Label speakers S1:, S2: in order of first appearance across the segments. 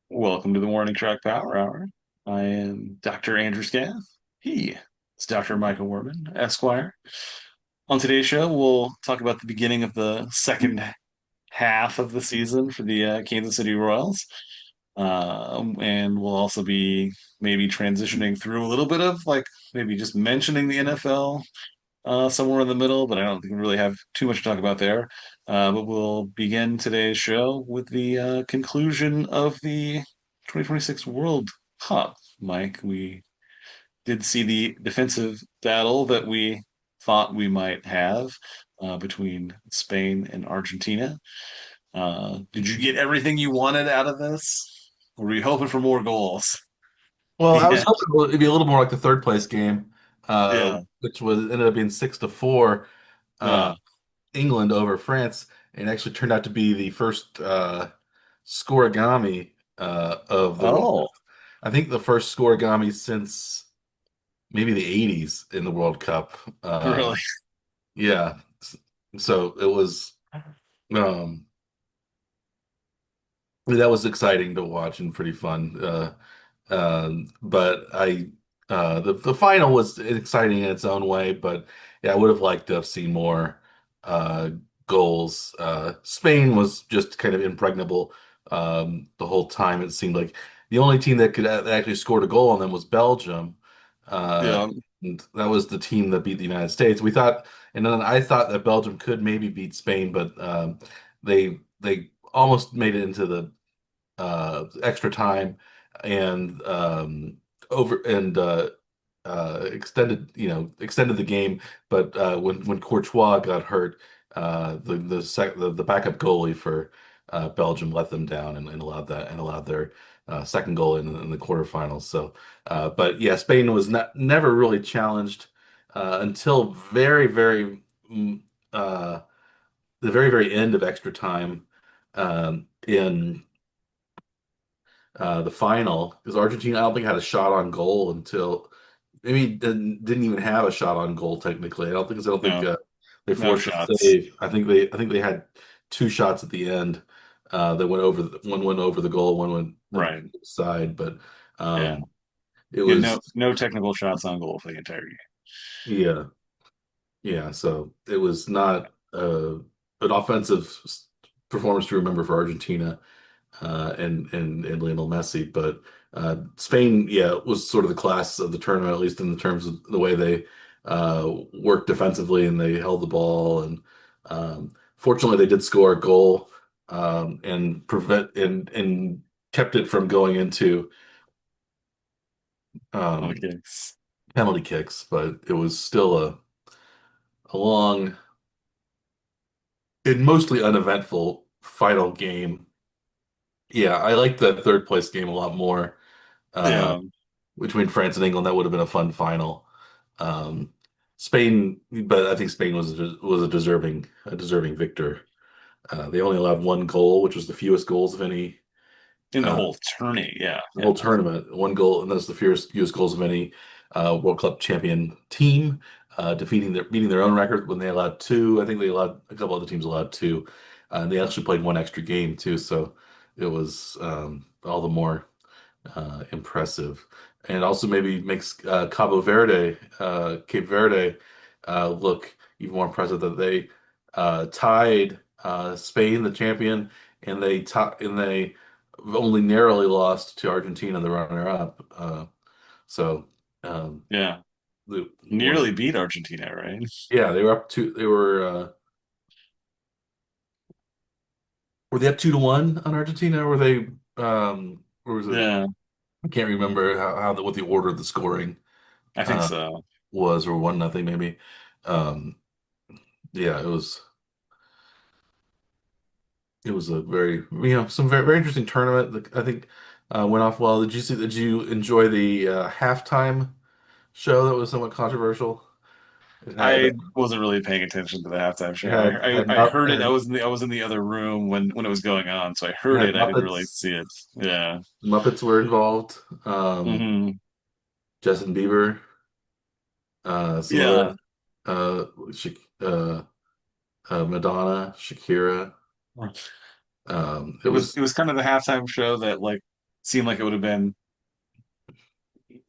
S1: Welcome to the Morning Track Power Hour. I am Dr. Andrew Scaff. He is Dr. Michael Worman, Esquire. On today's show, we'll talk about the beginning of the second half of the season for the Kansas City Royals. And we'll also be maybe transitioning through a little bit of maybe just mentioning the NFL somewhere in the middle, but I don't think we really have too much to talk about there. But we'll begin today's show with the conclusion of the 2026 World Cup. Mike, we did see the defensive battle that we thought we might have between Spain and Argentina. Did you get everything you wanted out of this? Or were you hoping for more goals?
S2: Well, I was
S1: Yeah,
S2: hoping it'd be a little more like the third place game,
S1: yeah,
S2: which was ended up being 6-4, uh,
S1: yeah.
S2: England over France, and actually turned out to be the first scoregami of the World
S1: Oh,
S2: Cup. I think the first scoregami since maybe the 80s in the World Cup.
S1: really?
S2: Yeah, so it was um, that was exciting to watch and pretty fun. But the final was exciting in its own way, but yeah, I would have liked to have seen more uh, goals. Spain was just kind of impregnable the whole time. It seemed like the only team that that actually scored a goal on them was Belgium. Uh,
S1: Yeah,
S2: and that was the team that beat the United States. We thought, and then I thought that Belgium could maybe beat Spain, but they almost made it into the extra time and over and extended the game. But when Courtois got hurt, the backup goalie for Belgium let them down and allowed their second goal in the quarterfinals. So, but yeah, Spain was never really challenged until mm, uh, the very end of extra time in the final because Argentina, I don't think had a shot on goal until maybe didn't even have a shot on goal technically. I don't think
S1: no,
S2: they
S1: no
S2: forced a
S1: shots.
S2: save. I think they had two shots at the end that one went over the goal, one went
S1: Right.
S2: side, but
S1: Yeah.
S2: um, it
S1: Yeah.
S2: was
S1: No technical shots on goal for the entire game.
S2: yeah, yeah. So it was not an offensive performance to remember for Argentina. And Lionel Messi. But Spain, yeah, was sort of the class of the tournament, at least in the terms of the way they worked defensively and they held the ball. And fortunately, they did score a goal and kept it from going into um,
S1: Okay.
S2: penalty kicks. But it was still a long and mostly uneventful final game. Yeah, I liked that third place game a lot more. Uh,
S1: Yeah.
S2: between France and England. That would have been a fun final. Um, Spain, but I think Spain was a deserving victor. They only allowed one goal, which was the fewest goals of any
S1: In the
S2: uh,
S1: whole tourney. Yeah.
S2: the
S1: Yeah.
S2: whole tournament. One goal, and that's the fewest goals of any World Cup champion team, beating their own record when they allowed two. I think they allowed a couple other teams allowed two, and they actually played one extra game too. So it was all the more impressive, and also maybe makes Cape Verde, look even more impressive that they tied Spain, the champion, and they only narrowly lost to Argentina, the runner-up. So
S1: Yeah.
S2: one of
S1: Nearly beat Argentina, right?
S2: yeah, they were up to they were they up 2-1 on Argentina, or were they or was it?
S1: Yeah.
S2: I can't remember what the order of the scoring
S1: I think
S2: uh,
S1: so.
S2: was, or 1-0 maybe. Um, yeah, it was a very some very interesting tournament. I think went off well. Did you enjoy the halftime show that was somewhat controversial? It had
S1: I wasn't really paying attention to the halftime
S2: it
S1: show.
S2: had had
S1: I heard it.
S2: had,
S1: I was in the other room when it was going on, so I
S2: it
S1: heard
S2: had
S1: it. I didn't really
S2: Muppets.
S1: see it. Yeah.
S2: Muppets were involved.
S1: Hmm.
S2: Justin Bieber, some other
S1: Yeah.
S2: Sha Madonna, Shakira. It was
S1: It was kind of the halftime show that like seemed like it would have been,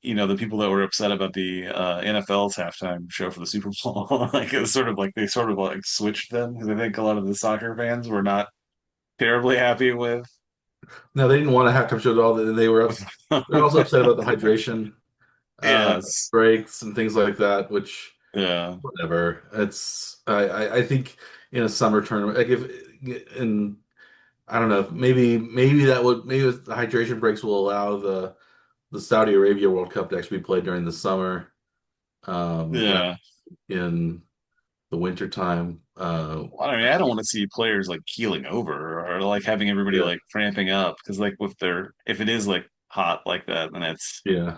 S1: the people that were upset about the NFL's halftime show for the Super Bowl. Like it was sort of like they sort of like switched them because I think a lot of the soccer fans were not terribly happy with.
S2: No, they didn't want a halftime show at all. They're also upset about the hydration
S1: Yes.
S2: breaks and things like that, which
S1: Yeah.
S2: whatever. I think in a summer tournament, like if in I don't know, maybe the hydration breaks will allow the Saudi Arabia World Cup to actually be played during the summer, rather
S1: Yeah.
S2: than in the winter time.
S1: Well, I mean, I don't want to see players like keeling over or like having everybody
S2: Yeah,
S1: like cramping up because like if it is like hot like that, then it's
S2: yeah,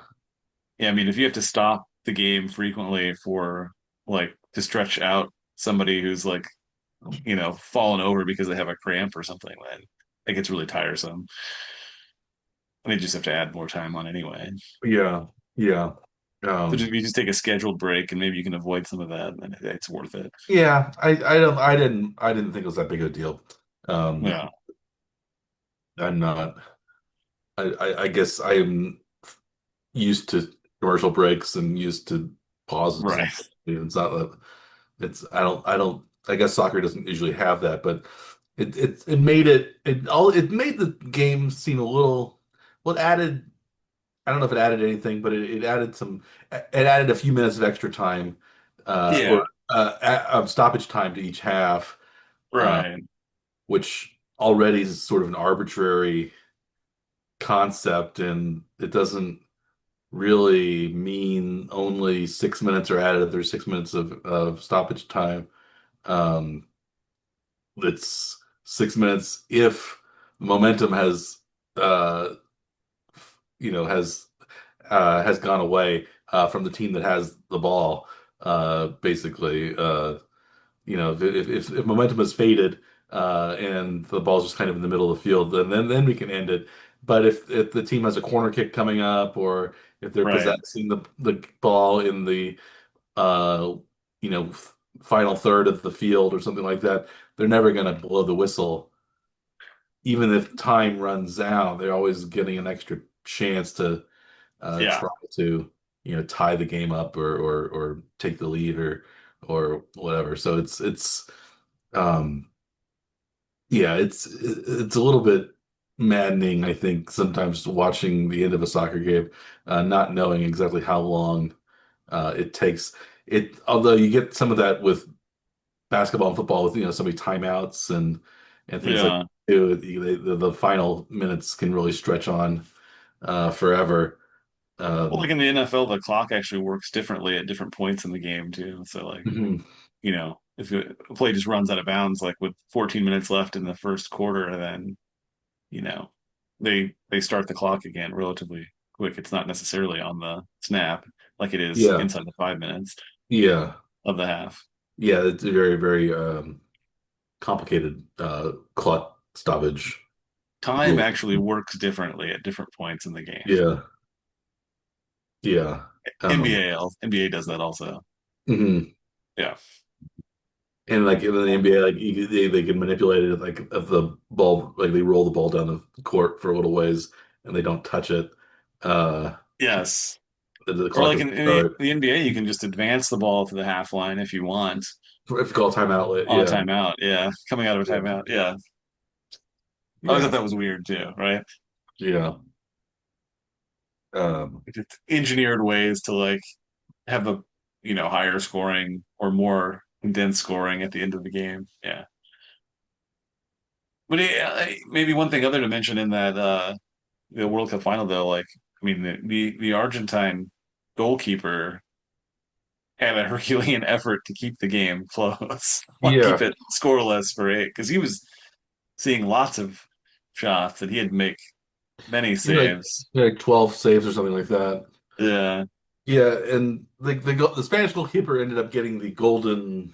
S1: yeah. I mean, if you have to stop the game frequently for like to stretch out somebody who's like fallen over because they have a cramp or something, then it gets really tiresome. And they just have to add more time on anyway.
S2: yeah, yeah.
S1: So just,
S2: Um,
S1: if you just take a scheduled break and maybe you can avoid some of that, then it's worth it.
S2: yeah, I didn't think it was that big of a deal. Um,
S1: Yeah.
S2: I'm not. I guess I'm used to commercial breaks and used to pauses and
S1: Right.
S2: stuff. It's not that it's I don't I guess soccer doesn't usually have that, but it made it made the game seem a little well it added I don't know if it added anything, but it added it added a few minutes of extra time
S1: Yeah.
S2: or stoppage time to each half, uh,
S1: Right.
S2: which already is sort of an arbitrary concept and it doesn't really mean only 6 minutes are added if there's 6 minutes of stoppage time. Um, it's 6 minutes if the momentum uh, has gone away from the team that has the ball. Basically, if momentum has faded and the ball's just kind of in the middle of the field, then we can end it. But if the team has a corner kick coming up, or if they're
S1: Right.
S2: possessing the ball in the uh, you know final third of the field or something like that, they're never going to blow the whistle. Even if time runs out, they're always getting an extra chance to
S1: Yeah.
S2: try to tie the game up or take the lead or whatever. So it's um yeah, it's a little bit maddening, I think, sometimes watching the end of a soccer game, not knowing exactly how long it takes. Although you get some of that with basketball and football with so many timeouts and things like
S1: Yeah.
S2: the final minutes can really stretch on forever.
S1: Well, like
S2: Um,
S1: in the NFL, the clock actually works differently at different points in the game too. So like,
S2: mhm.
S1: if a play just runs out of bounds, like with 14 minutes left in the first quarter, then, you know, they start the clock again relatively quick. It's not necessarily on the snap like it is
S2: Yeah,
S1: inside the 5 minutes
S2: yeah,
S1: of the half.
S2: yeah. It's a very, very complicated clock stoppage
S1: Time
S2: rule.
S1: actually works differently at different points in the game.
S2: Yeah, yeah. Um,
S1: NBA does that also.
S2: mhm.
S1: Yeah.
S2: And like in the NBA, like they can manipulate it, like if the ball, like they roll the ball down the court for a little ways and they don't touch it, uh,
S1: Yes.
S2: the
S1: Or
S2: clock
S1: like
S2: doesn't
S1: in the,
S2: start.
S1: the NBA, you can just advance the ball to the half line if you want
S2: If you call timeout,
S1: on a
S2: yeah,
S1: timeout. Yeah. Coming out of a
S2: yeah,
S1: timeout. Yeah. I always thought
S2: yeah,
S1: that was weird too, right?
S2: yeah. Um,
S1: Just engineered ways to like have a higher scoring or more condensed scoring at the end of the game. Yeah. But maybe one thing other to mention in that the World Cup final though, like I mean the Argentine goalkeeper had a Herculean effort to keep the game close, like keep
S2: yeah,
S1: it scoreless for eight, because he was seeing lots of shots and he had to make many saves.
S2: he had like 12 saves or something like that.
S1: Yeah,
S2: Yeah, and the Spanish goalkeeper ended up getting the golden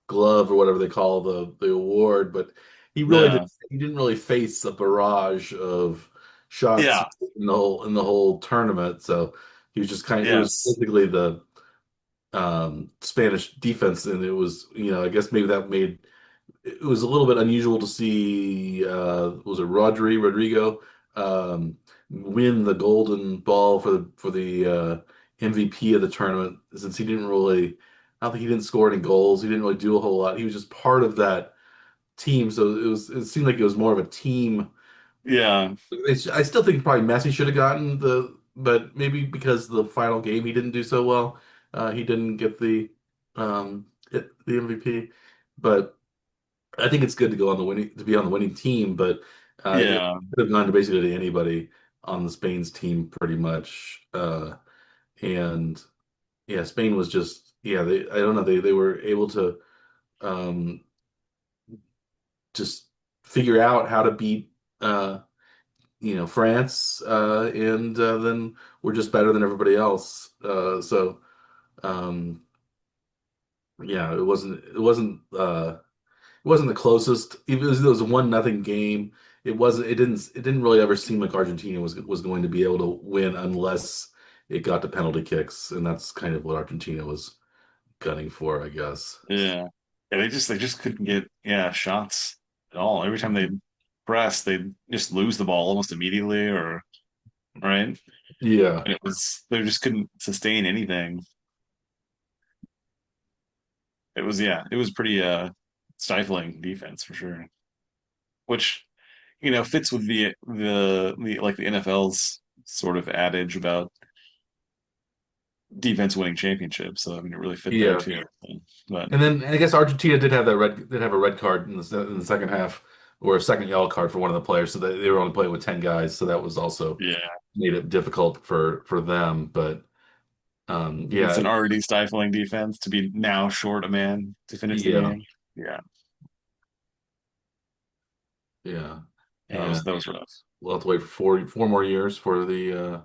S2: glove or whatever they call the award, but
S1: yeah,
S2: he didn't really face a barrage of shots
S1: yeah,
S2: in the whole tournament. So he was just it was
S1: yes,
S2: basically the Spanish defense, and it was I guess maybe that made it was a little bit unusual to see was it Rodrigo win the golden ball for the MVP of the tournament since he didn't really. I don't think he didn't score any goals. He didn't really do a whole lot. He was just part of that team, so it seemed like it was more of a team.
S1: Yeah,
S2: I still think probably Messi should have gotten but maybe because the final game he didn't do so well, he didn't get the MVP. But I think it's good to go on the winning to be on the winning team, but it
S1: yeah,
S2: could have gone to basically anybody on the Spain's team pretty much. And yeah, Spain was just yeah, I don't know, they were able to um just figure out how to beat France, and then we're just better than everybody else. So um, yeah, it wasn't the closest. Even though it was a 1-0 game, it didn't really ever seem like Argentina was going to be able to win unless it got to penalty kicks, and that's kind of what Argentina was gunning for, I guess.
S1: yeah. Yeah, they just couldn't get shots at all. Every time they press, they'd just lose the ball almost immediately, or right.
S2: Yeah,
S1: And they just couldn't sustain anything. It was pretty stifling defense for sure. Which fits with the like the NFL's sort of adage about defense winning championships. So I mean, it really fit there
S2: yeah.
S1: too. But
S2: And then I guess Argentina did have a red card in the second half, or a second yellow card for one of the players, so they were only playing with 10 guys, so that was also
S1: yeah,
S2: made it difficult for them. But
S1: against
S2: yeah,
S1: an already stifling defense to be now short a man to finish the
S2: yeah,
S1: game. Yeah,
S2: yeah,
S1: yeah,
S2: and
S1: that was rough.
S2: we'll have to wait for four more years for the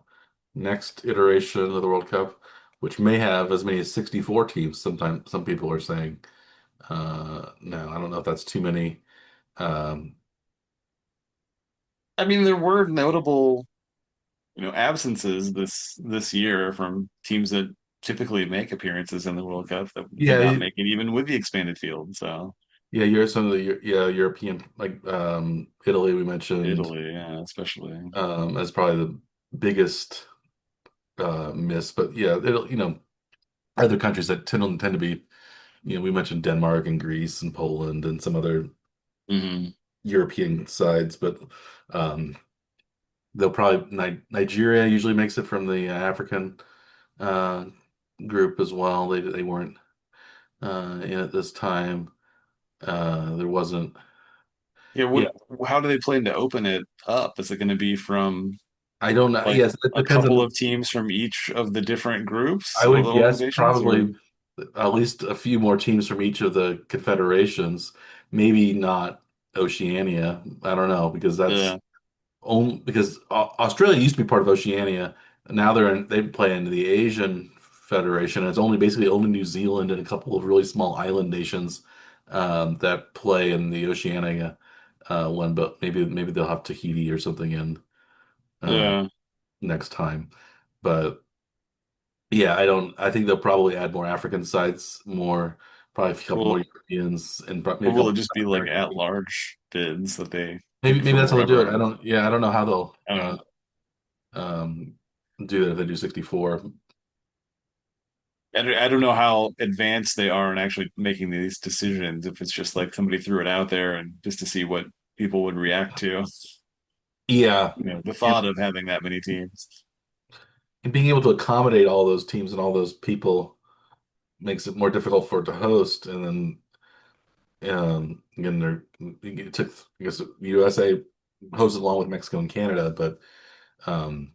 S2: next iteration of the World Cup, which may have as many as 64 teams. Sometimes some people are saying, no, I don't know if that's too many. Um,
S1: I mean, there were notable absences this year from teams that typically make appearances in the World Cup that did not
S2: yeah,
S1: make it even with the expanded field. So
S2: yeah, you're some of the European, like Italy we mentioned,
S1: Italy, yeah, especially.
S2: as probably the biggest miss. But yeah, other countries that tend to be, we mentioned Denmark and Greece and Poland and some other
S1: Hmm.
S2: European sides, but um, they'll probably Nigeria usually makes it from the African uh, group as well. They weren't in at this time. There wasn't.
S1: Yeah,
S2: Yeah,
S1: how do they plan to open it up? Is it going to be from
S2: I don't know.
S1: like
S2: Yes, it
S1: a
S2: depends
S1: couple
S2: on.
S1: of teams from each of the different groups
S2: I
S1: or
S2: would guess
S1: organizations, or
S2: probably at least a few more teams from each of the confederations. Maybe not Oceania. I don't know because
S1: yeah,
S2: Australia used to be part of Oceania. Now they play in the Asian Federation. And it's only basically only New Zealand and a couple of really small island nations that play in the Oceania one. But maybe they'll have Tahiti or something in uh,
S1: yeah.
S2: next time. But yeah, I don't. I think they'll probably add more African sites, probably a couple more
S1: Well,
S2: Europeans, and
S1: or
S2: maybe a
S1: will
S2: couple
S1: it
S2: of
S1: just be
S2: South
S1: like
S2: American
S1: at
S2: teams.
S1: large bids that they
S2: Maybe
S1: pick
S2: maybe
S1: from
S2: that's how they'll do it.
S1: wherever?
S2: I don't know how they'll
S1: I don't know.
S2: um, do that if they do 64.
S1: I don't know how advanced they are in actually making these decisions. If it's just like somebody threw it out there and just to see what people would react to,
S2: Yeah,
S1: the
S2: and,
S1: thought of having that many teams.
S2: and being able to accommodate all those teams and all those people makes it more difficult for it to host. And then again, it took I guess USA hosted along with Mexico and Canada, but um,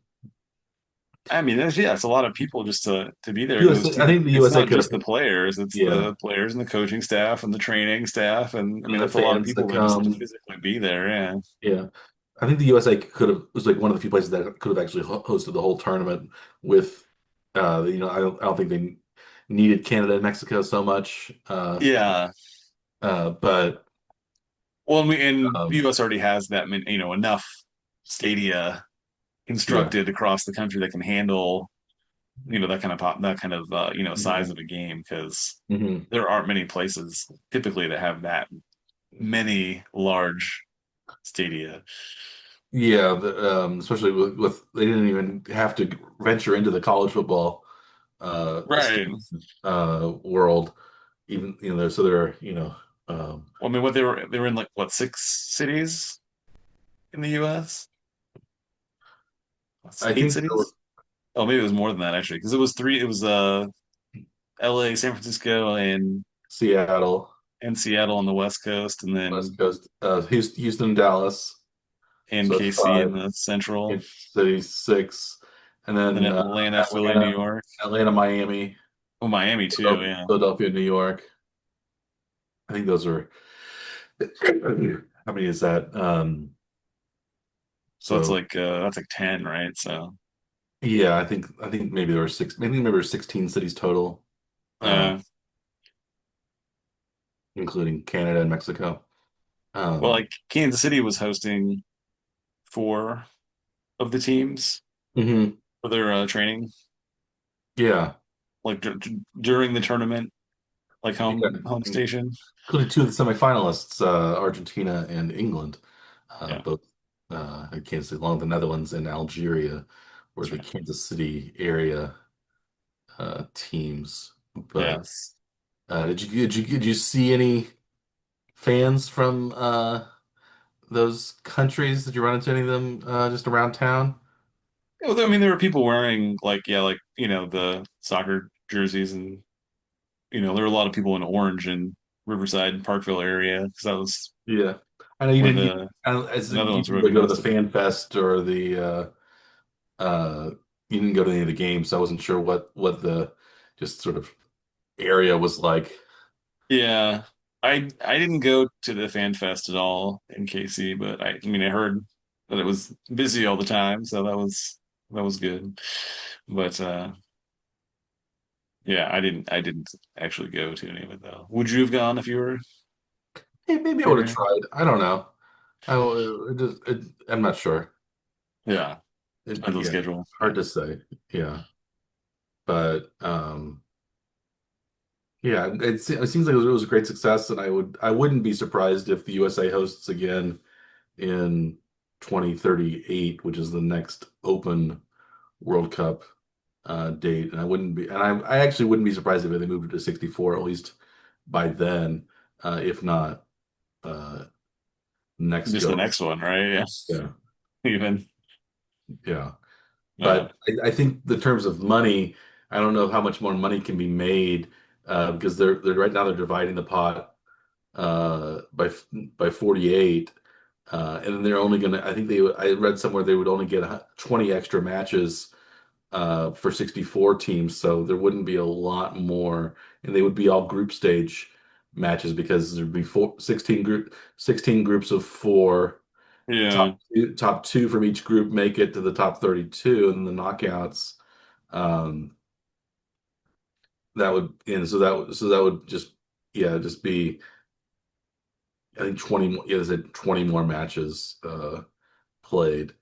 S1: I mean, it's a lot of people just to be there because
S2: USA. I think the
S1: it's
S2: USA
S1: not
S2: could
S1: just
S2: have,
S1: the players, it's
S2: yeah,
S1: the players and the coaching staff and the training staff, and I mean
S2: and the
S1: that's a lot of
S2: fans that
S1: people that just to
S2: come.
S1: physically be there. Yeah,
S2: Yeah. I think the USA could have was like one of the few places that could have actually hosted the whole tournament with I don't think they needed Canada and Mexico so much.
S1: yeah.
S2: But
S1: Well, and the
S2: um
S1: U.S. already has that many, enough stadia
S2: yeah.
S1: constructed across the country that can handle that kind of that kind of size
S2: Mhm.
S1: of a game because
S2: Mhm.
S1: there aren't many places typically that have that many large stadia.
S2: Yeah, especially with they didn't even have to venture into the college football
S1: Right.
S2: world, even so there
S1: Well, I mean, what they were in like what, 6 cities in the U.S.?
S2: I
S1: Eight
S2: think there were
S1: cities? Oh, maybe it was more than that actually, because it was three. It was L.A., San Francisco,
S2: Seattle,
S1: and Seattle on the West Coast, and
S2: West
S1: then
S2: Coast, Houston, Dallas,
S1: and
S2: so that's
S1: KC in
S2: five.
S1: the Central,
S2: Kansas City, six, and
S1: then
S2: then
S1: Atlanta, Philly, New
S2: Atlanta,
S1: York.
S2: Miami,
S1: Oh, Miami too. Yeah.
S2: Philadelphia, New York. I think those are how many is that?
S1: So
S2: So
S1: that's like 10, right? So
S2: yeah, I think maybe there were six, maybe there were 16 cities total, uh,
S1: uh,
S2: including Canada and Mexico.
S1: well,
S2: Um,
S1: like Kansas City was hosting four of the teams
S2: mhm,
S1: for their training,
S2: yeah,
S1: like during the tournament, like
S2: yeah,
S1: home station.
S2: including two of the semifinalists, Argentina and England,
S1: Yeah,
S2: both I can't say along the Netherlands and Algeria were
S1: that's
S2: the
S1: right.
S2: Kansas City area teams. But
S1: Yes.
S2: did you see any fans from those countries? Did you run into any of them just around town?
S1: Well, I mean, there were people wearing like, yeah, like, the soccer jerseys, and there were a lot of people in orange in Riverside and Parkville area because that was
S2: Yeah, I know you
S1: where
S2: didn't.
S1: the
S2: As you
S1: Netherlands were
S2: didn't go to the
S1: hosted.
S2: fan fest or the you didn't go to any of the games, so I wasn't sure what the just sort of area was like.
S1: Yeah, I didn't go to the fan fest at all in KC, but I mean I heard that it was busy all the time, so that was good. But yeah, I didn't actually go to any of it though. Would you have gone
S2: Hey, maybe
S1: if
S2: I
S1: you
S2: would
S1: were
S2: have
S1: here?
S2: tried. I don't know. I'm not sure.
S1: Yeah, depends on
S2: Yeah,
S1: schedule.
S2: hard
S1: Yeah.
S2: to say. Yeah, but yeah, it seems like it was a great success, and I wouldn't be surprised if the USA hosts again in 2038, which is the next Open World Cup date. And I actually wouldn't be surprised if they moved it to 64 at least by then, if not next
S1: Just the
S2: go.
S1: next one, right? Yeah.
S2: Yeah,
S1: Even.
S2: yeah.
S1: Yeah.
S2: But I think the terms of money, I don't know how much more money can be made because they're right now they're dividing the pot by 48. And then they're only gonna, I think I read somewhere they would only get 20 extra matches for 64 teams, so there wouldn't be a lot more, and they would be all group stage matches because there'd be 16 groups of four. The
S1: Yeah.
S2: top two from each group make it to the top 32, and the knockouts. Um, that would and so that would just just be I think 20 more, yeah, there's 20 more matches played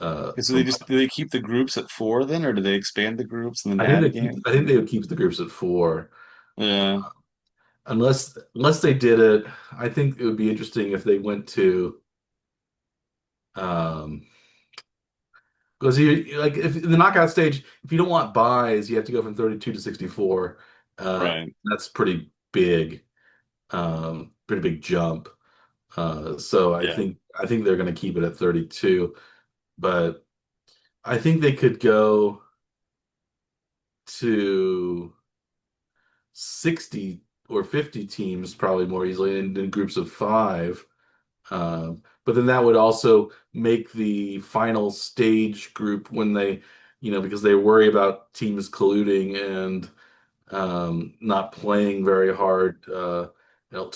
S1: Okay, so
S2: from
S1: do they keep the groups at four then, or do they expand the groups and then add a game?
S2: I think they would keep the groups at four.
S1: Yeah.
S2: Unless they did it, I think it would be interesting if they went to um because like if in the knockout stage, if you don't want buys, you have to go from 32 to 64.
S1: Right.
S2: That's pretty big jump. So
S1: Yeah.
S2: I think they're going to keep it at 32, but I think they could go to 60 or 50 teams probably more easily in groups of five. But then that would also make the final stage group when because they worry about teams colluding and not playing very hard, to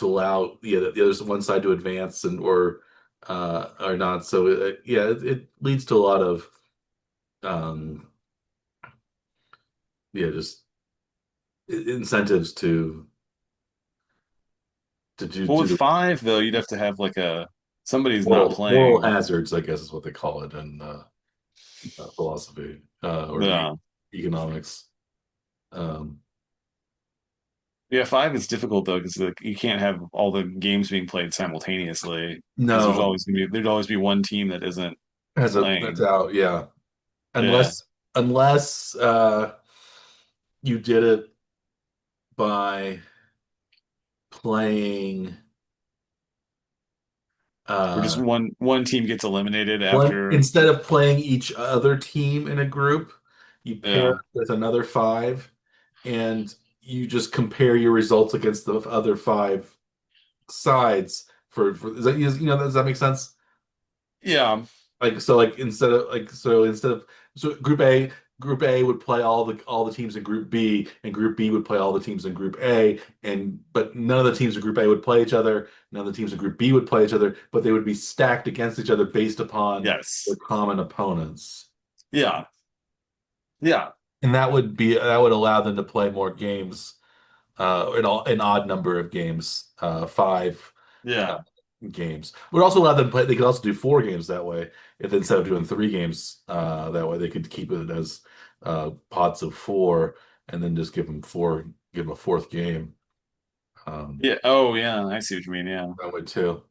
S2: allow the other one side to advance and or not. So it leads to a lot of um, just incentives to
S1: Well,
S2: do
S1: with
S2: the
S1: five though, you'd have to have like somebody's not
S2: moral
S1: playing.
S2: hazards, I guess is what they call it in philosophy or
S1: Yeah.
S2: economics. Um,
S1: Yeah, five is difficult though because you can't have all the games being played simultaneously because
S2: no,
S1: there'd always be one team that isn't.
S2: that's
S1: playing.
S2: out, yeah.
S1: Yeah.
S2: Unless you did it by playing
S1: Or just
S2: uh
S1: one team gets eliminated
S2: one
S1: after.
S2: instead of playing each other team in a group, you pair
S1: Yeah.
S2: with another five and you just compare your results against the other five sides for is that does that make sense?
S1: Yeah.
S2: Like instead of Group A would play all the teams in Group B, and Group B would play all the teams in Group A, and but none of the teams in Group A would play each other. None of the teams in Group B would play each other, but they would be stacked against each other based upon their
S1: Yes.
S2: common opponents.
S1: Yeah. Yeah.
S2: And that would allow them to play more games, an odd number of games, five uh,
S1: Yeah.
S2: games. Would also allow them to play. They could also do four games that way. If instead of doing three games, that way they could keep it as pots of four, and then just give them a fourth game.
S1: Yeah. Oh, yeah. I see what you mean. Yeah.
S2: That way too.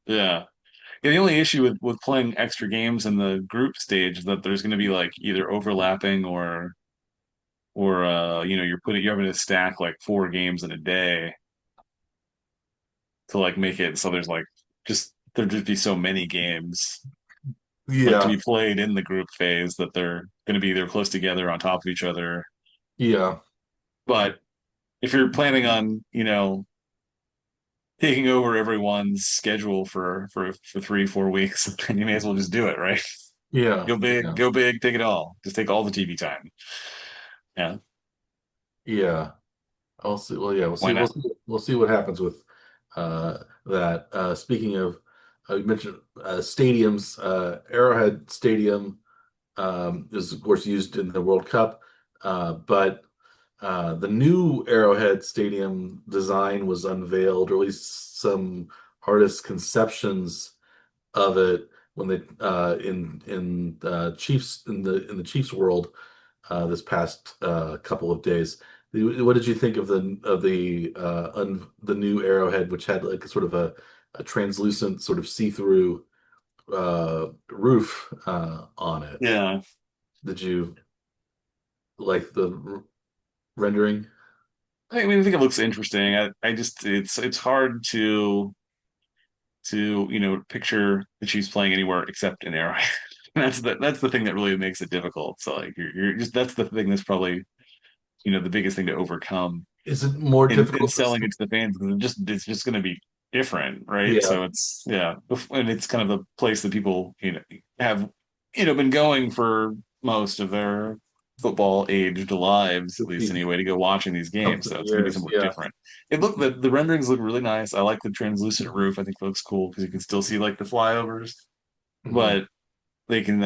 S1: Yeah. Yeah, the only issue with playing extra games in the group stage is that there's going to be like either overlapping or you're having to stack like four games in a day to like make it so there's like there'd just be so many games like to
S2: Yeah,
S1: be played in the group phase that they're going to be either close together on top of each other.
S2: yeah,
S1: But if you're planning on, taking over everyone's schedule for 3, 4 weeks, then you may as well just do it, right?
S2: yeah, yeah,
S1: Go big, take it all. Just take all the TV time. Yeah,
S2: yeah. I'll see. Well, yeah,
S1: why not?
S2: we'll see what happens with that. Speaking of, you mentioned stadiums. Arrowhead Stadium is of course used in the World Cup, but the new Arrowhead Stadium design was unveiled, or at least some artist conceptions of it when they in the Chiefs world this past couple of days. What did you think of the new Arrowhead, which had like a sort of a translucent sort of see-through roof on it?
S1: Yeah,
S2: Did you like the rendering?
S1: I think it looks interesting. I just it's hard to picture the Chiefs playing anywhere except in Arrowhead. That's the thing that really makes it difficult. So like you're just that's the thing that's probably the biggest thing to overcome
S2: Is it more
S1: in
S2: difficult to
S1: selling
S2: see?
S1: it to the fans because it's just going to be different, right?
S2: Yeah.
S1: So it's yeah, and it's kind of the place that people have been going for most of their football aged lives, at least
S2: 50
S1: anyway, to go watching these games.
S2: something
S1: So it's going to be
S2: years.
S1: somewhat
S2: Yeah.
S1: different. The renderings look really nice. I like the translucent roof. I think it looks cool because you can still see like the flyovers,
S2: Hmm.
S1: but they can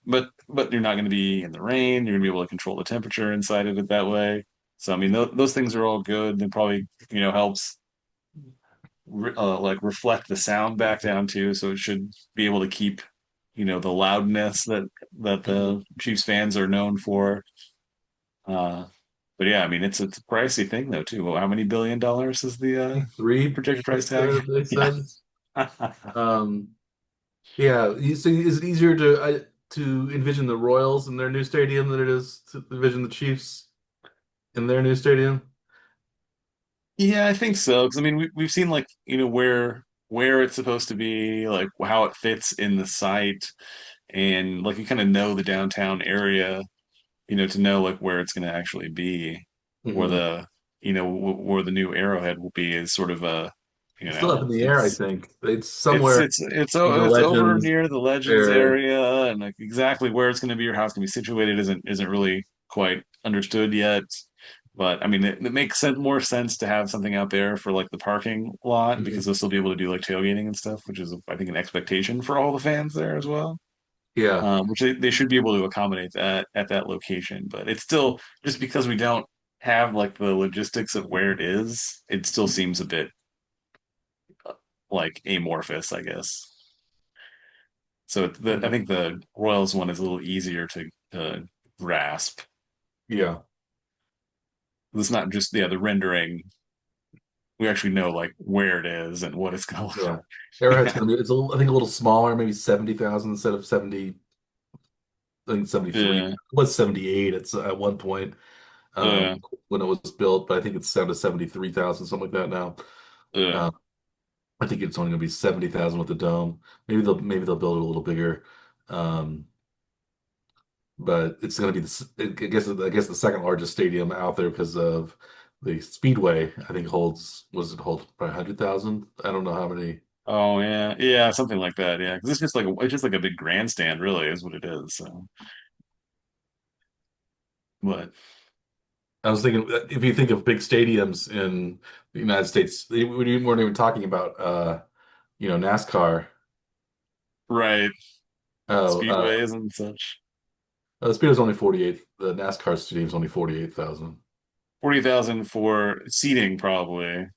S1: but you're not going to be in the rain. You're going to be able to control the temperature inside of it that way. So I mean those things are all good. It probably helps like reflect the sound back down too, so it should be able to keep the loudness that
S2: Hmm.
S1: the Chiefs fans are known for. uh but yeah, I mean it's a pricey thing though too. Well, how many $1 billion is the
S2: Three,
S1: projected price tag?
S2: they
S1: Yeah.
S2: said. Um, yeah. So is it easier to envision the Royals in their new stadium than it is to envision the Chiefs in their new stadium?
S1: Yeah, I think so. Because I mean, we've seen like where it's supposed to be, like how it fits in the site, and like you kind of know the downtown area, to know like where it's going to actually be, where
S2: Hmm.
S1: where the new Arrowhead will be is sort of
S2: It's still up in the air, I think. It's somewhere in the
S1: it's over
S2: Legends
S1: near the Legends
S2: area.
S1: area, and like exactly where it's going to be or how it's going to be situated isn't really quite understood yet. But I mean, it makes more sense to have something out there for like the parking lot because
S2: Mhm.
S1: they'll still be able to do like tailgating and stuff, which is I think an expectation for all the fans there as well.
S2: Yeah.
S1: Which they should be able to accommodate that at that location. But it's still just because we don't have like the logistics of where it is, it still seems a bit like amorphous, I guess. So I
S2: Mhm.
S1: think the Royals one is a little easier to grasp.
S2: Yeah.
S1: It's not just the rendering we actually know like where it is and what it's gonna look
S2: Yeah.
S1: like.
S2: Arrowhead's gonna be it's I think a little smaller, maybe 70,000 instead of 70, I think 73. It
S1: Yeah,
S2: was 78 at one point
S1: yeah,
S2: when it was built, but I think it's down to 73,000, something like that now.
S1: yeah.
S2: Uh, I think it's only gonna be 70,000 with the dome. Maybe they'll build it a little bigger. Um, but it's going to be I guess the second largest stadium out there because of the Speedway. I think holds was it hold probably 100,000. I don't know how many.
S1: Oh yeah, yeah, something like that. Yeah, because it's just like a big grandstand, really, is what it is. So, but
S2: I was thinking if you think of big stadiums in the United States, we weren't even talking about NASCAR.
S1: right,
S2: Oh,
S1: speedways and such.
S2: the Speedway's only 48. The NASCAR stadium's only 48,000.
S1: 40,000 for seating, probably.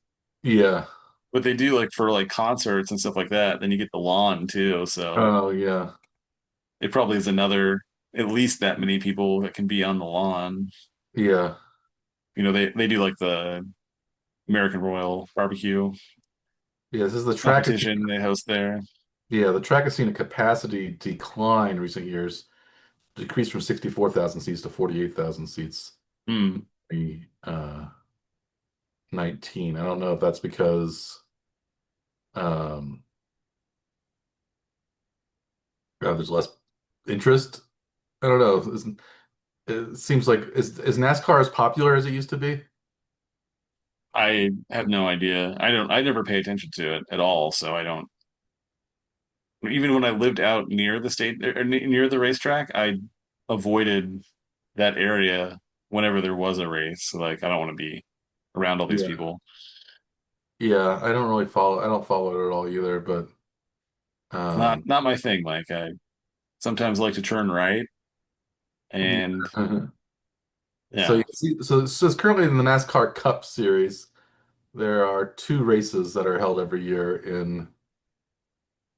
S2: Yeah.
S1: But they do like for like concerts and stuff like that. Then you get the lawn too, so
S2: Oh, yeah.
S1: it probably is another at least that many people that can be on the lawn.
S2: Yeah.
S1: They do like the American Royal Barbecue
S2: Yeah. This is the track.
S1: competition they host there.
S2: Yeah, the track has seen a capacity decline in recent years, decreased from 64,000 seats to 48,000 seats.
S1: Hmm.
S2: The 19. I don't know if that's because um, there's less interest. I don't know. It seems like is NASCAR as popular as it used to be?
S1: I have no idea. I never pay attention to it at all, so I don't. Even when I lived out near the state or near the racetrack, I avoided that area whenever there was a race. Like I don't want to be around all these
S2: Yeah.
S1: people.
S2: Yeah, I don't really follow. I don't follow it at all either. But
S1: It's
S2: um,
S1: not my thing. Like I sometimes like to turn right and
S2: yeah. So you
S1: yeah.
S2: see, so it's currently in the NASCAR Cup Series. There are two races that are held every year in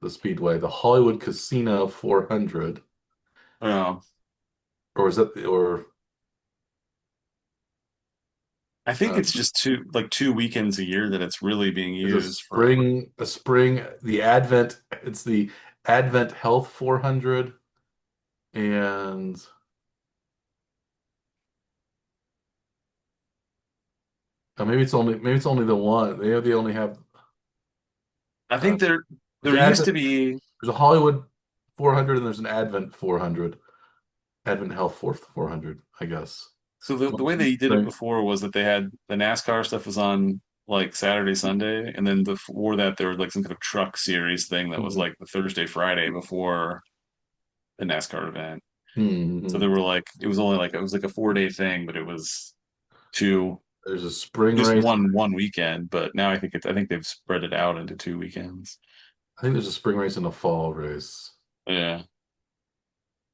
S2: the Speedway, the Hollywood Casino 400,
S1: Oh,
S2: or is that or
S1: I think
S2: uh,
S1: it's just two weekends a year that it's really being
S2: is a
S1: used for.
S2: spring the Advent it's the Advent Health 400 and maybe it's only the one. They only have
S1: I
S2: uh,
S1: think
S2: there's
S1: there used
S2: Advent
S1: to be.
S2: there's a Hollywood 400 and there's an Advent 400. Advent Health 400, I guess.
S1: So the
S2: One's
S1: way
S2: in the
S1: they did it
S2: spring.
S1: before was that they had the NASCAR stuff was on like Saturday, Sunday, and then before that there was like some kind of truck series thing that was
S2: Mhm.
S1: like the Thursday, Friday before the NASCAR event. So
S2: Mhm.
S1: there were like it was like a 4 day thing, but it was two
S2: There's a spring
S1: just
S2: race.
S1: one weekend. But now I think they've spread it out into 2 weekends.
S2: I think there's a spring race and a fall race.
S1: Yeah.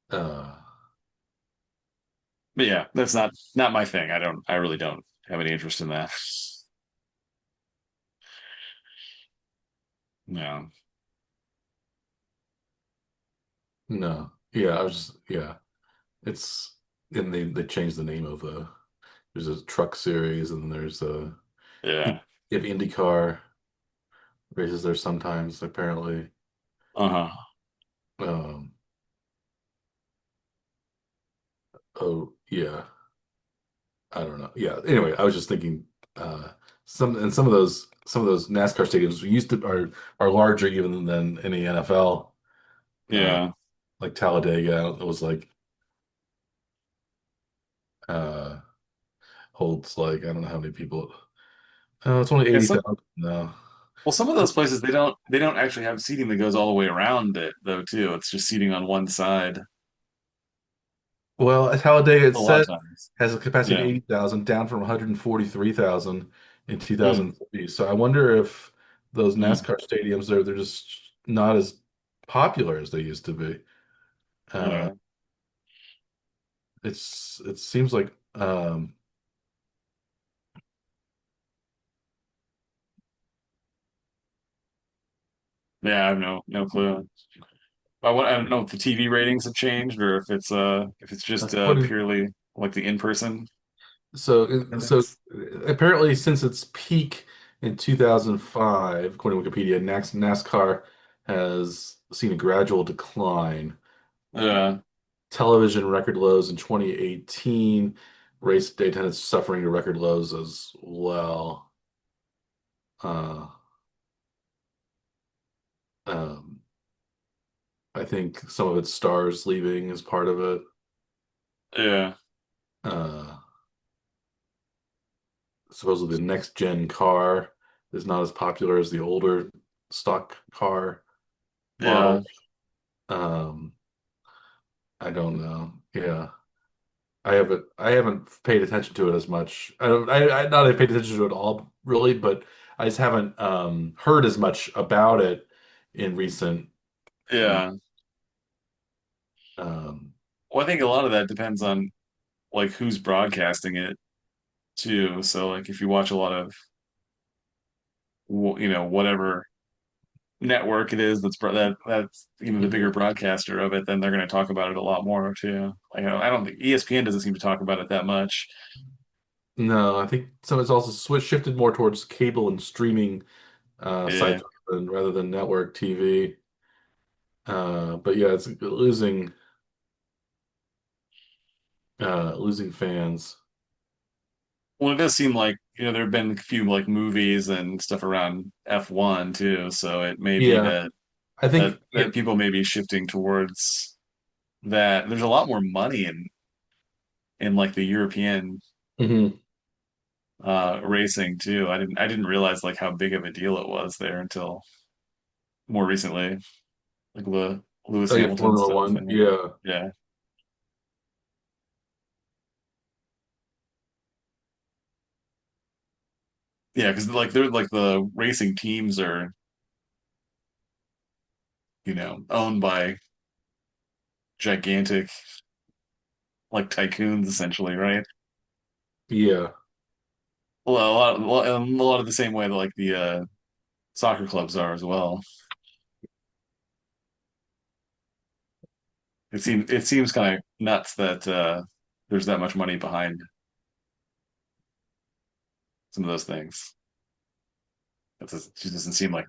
S2: Uh,
S1: But yeah, that's not my thing. I really don't have any interest in that. No.
S2: no, yeah, yeah. It's and they changed the name of there's a truck series and there's
S1: Yeah.
S2: you have IndyCar races there sometimes apparently.
S1: Uh-huh.
S2: Um, oh yeah, I don't know. Yeah. Anyway, I was just thinking some of those NASCAR stadiums used to are larger even than any NFL. Uh,
S1: Yeah.
S2: like Talladega, it was like uh holds like I don't know how many people. Oh, it's only
S1: Yeah,
S2: 80,000 now.
S1: well, some of those places they don't actually have seating that goes all the way around it though too. It's just seating on one side
S2: Well, at Talladega it
S1: a lot
S2: said
S1: of times.
S2: has a capacity of
S1: Yeah.
S2: 80,000, down from 143,000 in
S1: Hmm.
S2: 2003. So I wonder if those
S1: Hmm.
S2: NASCAR stadiums they're just not as popular as they used to be. Uh,
S1: Yeah.
S2: it seems like
S1: Yeah, I have no clue. I don't know if the TV ratings have changed or if it's just
S2: according
S1: purely like the in-person
S2: so
S1: attendance.
S2: apparently since its peak In 2005, according to Wikipedia, NASCAR has seen a gradual decline.
S1: Yeah,
S2: Television record lows in 2018. Race day attendance suffering to record lows as well. Uh, um, I think some of its stars leaving is part of it.
S1: yeah,
S2: Uh, Supposedly the next gen car is not as popular as the older stock car
S1: yeah,
S2: model. Um, I don't know. Yeah. I haven't paid attention to it as much. I don't I not that I've paid attention to it at all really, but I just haven't heard as much about it in recent uh,
S1: yeah.
S2: um
S1: Well, I think a lot of that depends on like who's broadcasting it too. So like if you watch a lot of whatever network it is that's the bigger
S2: mhm.
S1: broadcaster of it, then they're going to talk about it a lot more too. Like I don't think ESPN doesn't seem to talk about it that much.
S2: No, I think some it's also shifted more towards cable and streaming
S1: Yeah.
S2: sites rather than network TV. But yeah, it's losing fans.
S1: Well, it does seem like there have been a few like movies and stuff around F1 too, so it may be
S2: Yeah,
S1: that
S2: I
S1: that
S2: think yeah.
S1: that people may be shifting towards that. There's a lot more money in like the European
S2: Mhm.
S1: racing too. I didn't realize like how big of a deal it was there until more recently, like Lewis
S2: Oh yeah,
S1: Hamilton
S2: Formula
S1: stuff,
S2: One.
S1: and
S2: Yeah.
S1: yeah, yeah, because like they're like the racing teams are owned by gigantic like tycoons essentially, right?
S2: Yeah.
S1: Well, a lot of the same way that like the soccer clubs are as well. It seems kind of nuts that there's that much money behind some of those things. Just doesn't seem like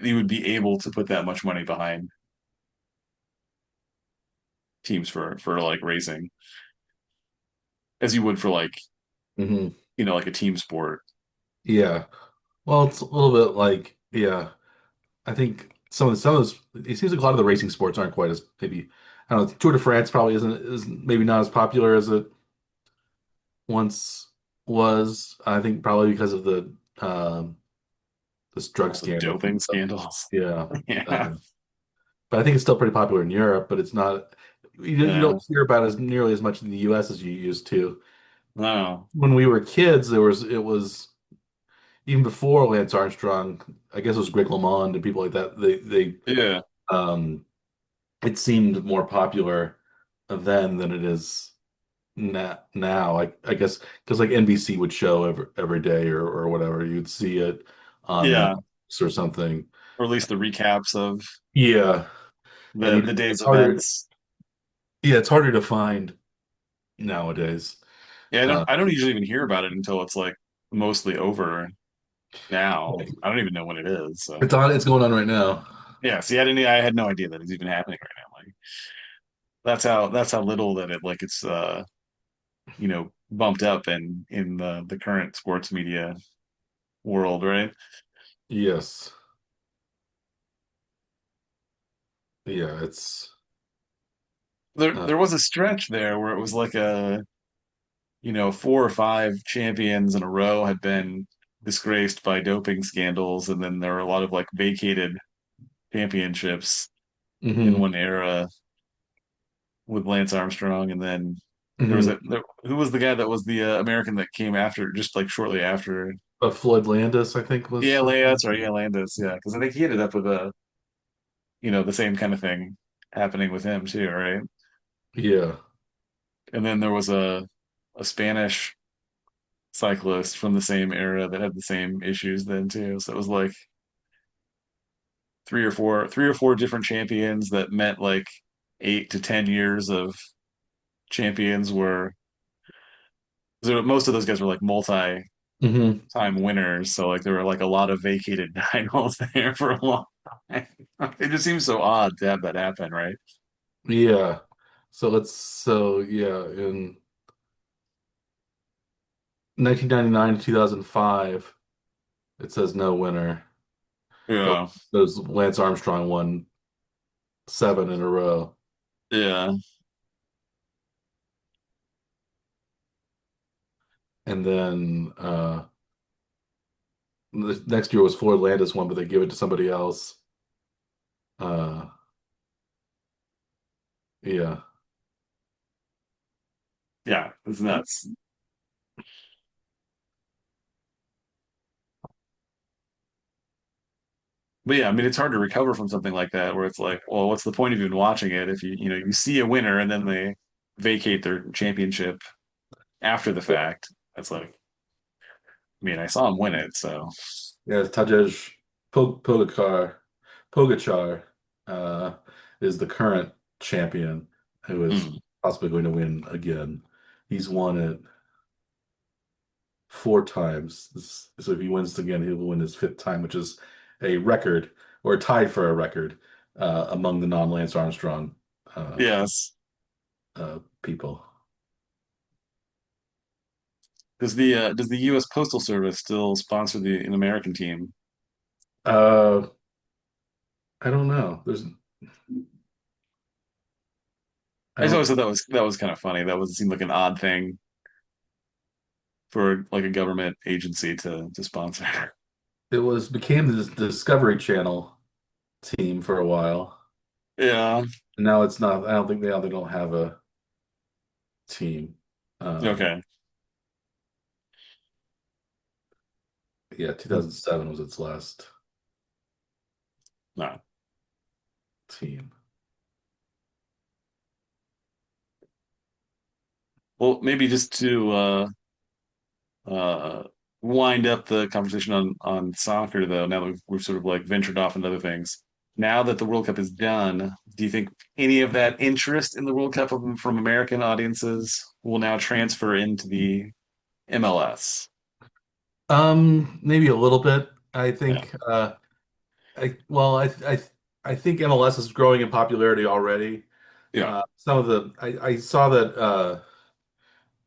S1: you would be able to put that much money behind teams for like racing as you would for like
S2: Hmm.
S1: like a team sport.
S2: Yeah. Well, it's a little bit like, yeah. I think some of those it seems like a lot of the racing sports aren't quite as maybe I don't know, Tour de France probably isn't maybe not as popular as it once was. I think probably because of this drug
S1: All the
S2: scandal and
S1: doping
S2: stuff.
S1: scandals.
S2: Yeah.
S1: Yeah,
S2: Uh, but I think it's still pretty popular in Europe, but it's not you
S1: yeah,
S2: don't hear about it as nearly as much in the US as you used to.
S1: no,
S2: When we were kids, it was even before Lance Armstrong, I guess it was Greg LeMond and people like that. They
S1: yeah,
S2: um it seemed more popular then than it is now. I guess because like NBC would show every day or whatever, you'd see it on
S1: yeah,
S2: or something.
S1: or at least the recaps of
S2: Yeah, and
S1: the day's
S2: it's harder.
S1: events.
S2: Yeah, it's harder to find nowadays.
S1: Yeah, I don't
S2: Uh,
S1: I don't usually even hear about it until it's like mostly over now. I don't even know when it is. So
S2: it's going on right now.
S1: yeah, see, I had no idea that it's even happening right now. Like that's how little that it's bumped up in the current sports media world, right?
S2: Yes. Yeah, it's
S1: There
S2: uh,
S1: there was a stretch there where it was like four or five champions in a row had been disgraced by doping scandals, and then there were a lot of like vacated championships in
S2: hmm
S1: one era with Lance Armstrong, and then
S2: hmm
S1: who was the guy that was the American that came after, just like shortly after?
S2: Floyd Landis, I think
S1: Yeah,
S2: was
S1: that's right. Yeah, Landis. Yeah, because I think he ended up with the same kind of thing happening with him too, right?
S2: yeah.
S1: And then there was a Spanish cyclist from the same era that had the same issues then too. So it was like three or four different champions that meant like 8 to 10 years of champions were so most of those guys were like multi-champions,
S2: Hmm.
S1: time winners. So like there were like a lot of vacated titles there for a long time. It just seems so odd to have that happen, right?
S2: Yeah. So yeah, in 1999 to 2005, it says no winner.
S1: Yeah.
S2: Those Lance Armstrong won 7 in a row.
S1: Yeah.
S2: And then the next year was Floyd Landis one, but they give it to somebody else. Uh, yeah.
S1: Yeah. It's nuts. But yeah, I mean, it's hard to recover from something like that where it's like, well, what's the point of even watching it if you see a winner and then they vacate their championship after the fact? That's like, I mean, I saw him win it, so
S2: Yeah, Tadej Pogacar uh, is the current champion who is
S1: mm,
S2: possibly going to win again. He's won it 4 times. So if he wins again, he will win his 5th time, which is a record or tied for a record among the non-Lance Armstrong uh,
S1: yes.
S2: people.
S1: Does the U.S. Postal Service still sponsor the an American team?
S2: Uh, I don't know. I
S1: I just
S2: don't.
S1: always thought that was kind of funny. That was seemed like an odd thing for like a government agency to sponsor.
S2: It was became the Discovery Channel team for a while.
S1: Yeah.
S2: And now it's not. I don't think they don't have a team. Um,
S1: Okay.
S2: yeah, 2007 was its last
S1: No.
S2: team.
S1: Well, maybe just to uh, wind up the conversation on soccer, though, now that we've sort of like ventured off into other things. Now that the World Cup is done, do you think any of that interest in the World Cup from American audiences will now transfer into the MLS?
S2: Maybe a little bit. I
S1: Yeah.
S2: think. I think MLS is growing in popularity already.
S1: Yeah.
S2: Some of the I saw that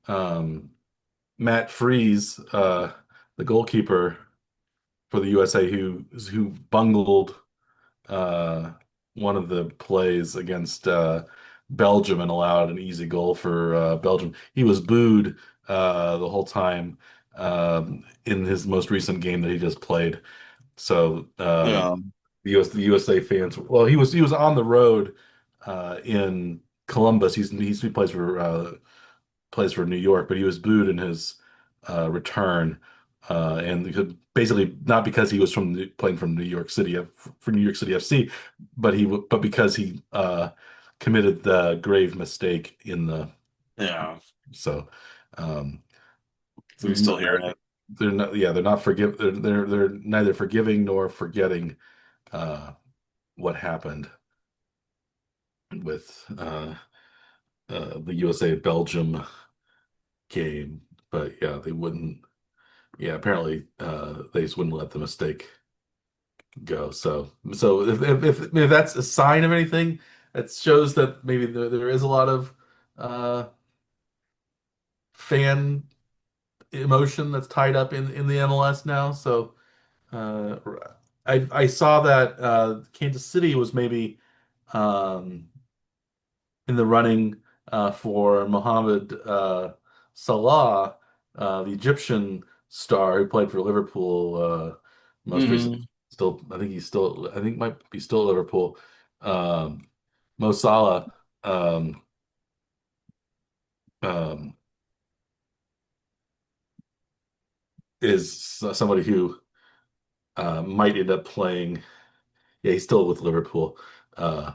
S2: um, Matt Freeze, the goalkeeper for the USA, who bungled uh, one of the plays against Belgium and allowed an easy goal for Belgium. He was booed the whole time in his most recent game that he just played. So
S1: Yeah.
S2: the USA fans. Well, he was on the road in Columbus. He plays for New York, but he was booed in his return, and basically not because he was playing from New York City for New York City FC, but because he committed the grave mistake in the
S1: Yeah.
S2: so um,
S1: So we're still hearing it.
S2: they're not forgive they're neither forgiving nor forgetting uh, what happened with the USA Belgium game, but yeah, they wouldn't. Yeah, apparently they just wouldn't let the mistake go. So if that's a sign of anything, it shows that maybe there is a lot of uh, fan emotion that's tied up in the MLS now. So uh, I saw that Kansas City was maybe um, in the running for Mohamed Salah, the Egyptian star who played for Liverpool most recently.
S1: Hmm.
S2: I think might be still at Liverpool. Um, Mo Salah um, um, is somebody who might end up playing. Yeah, he's still with Liverpool. Uh,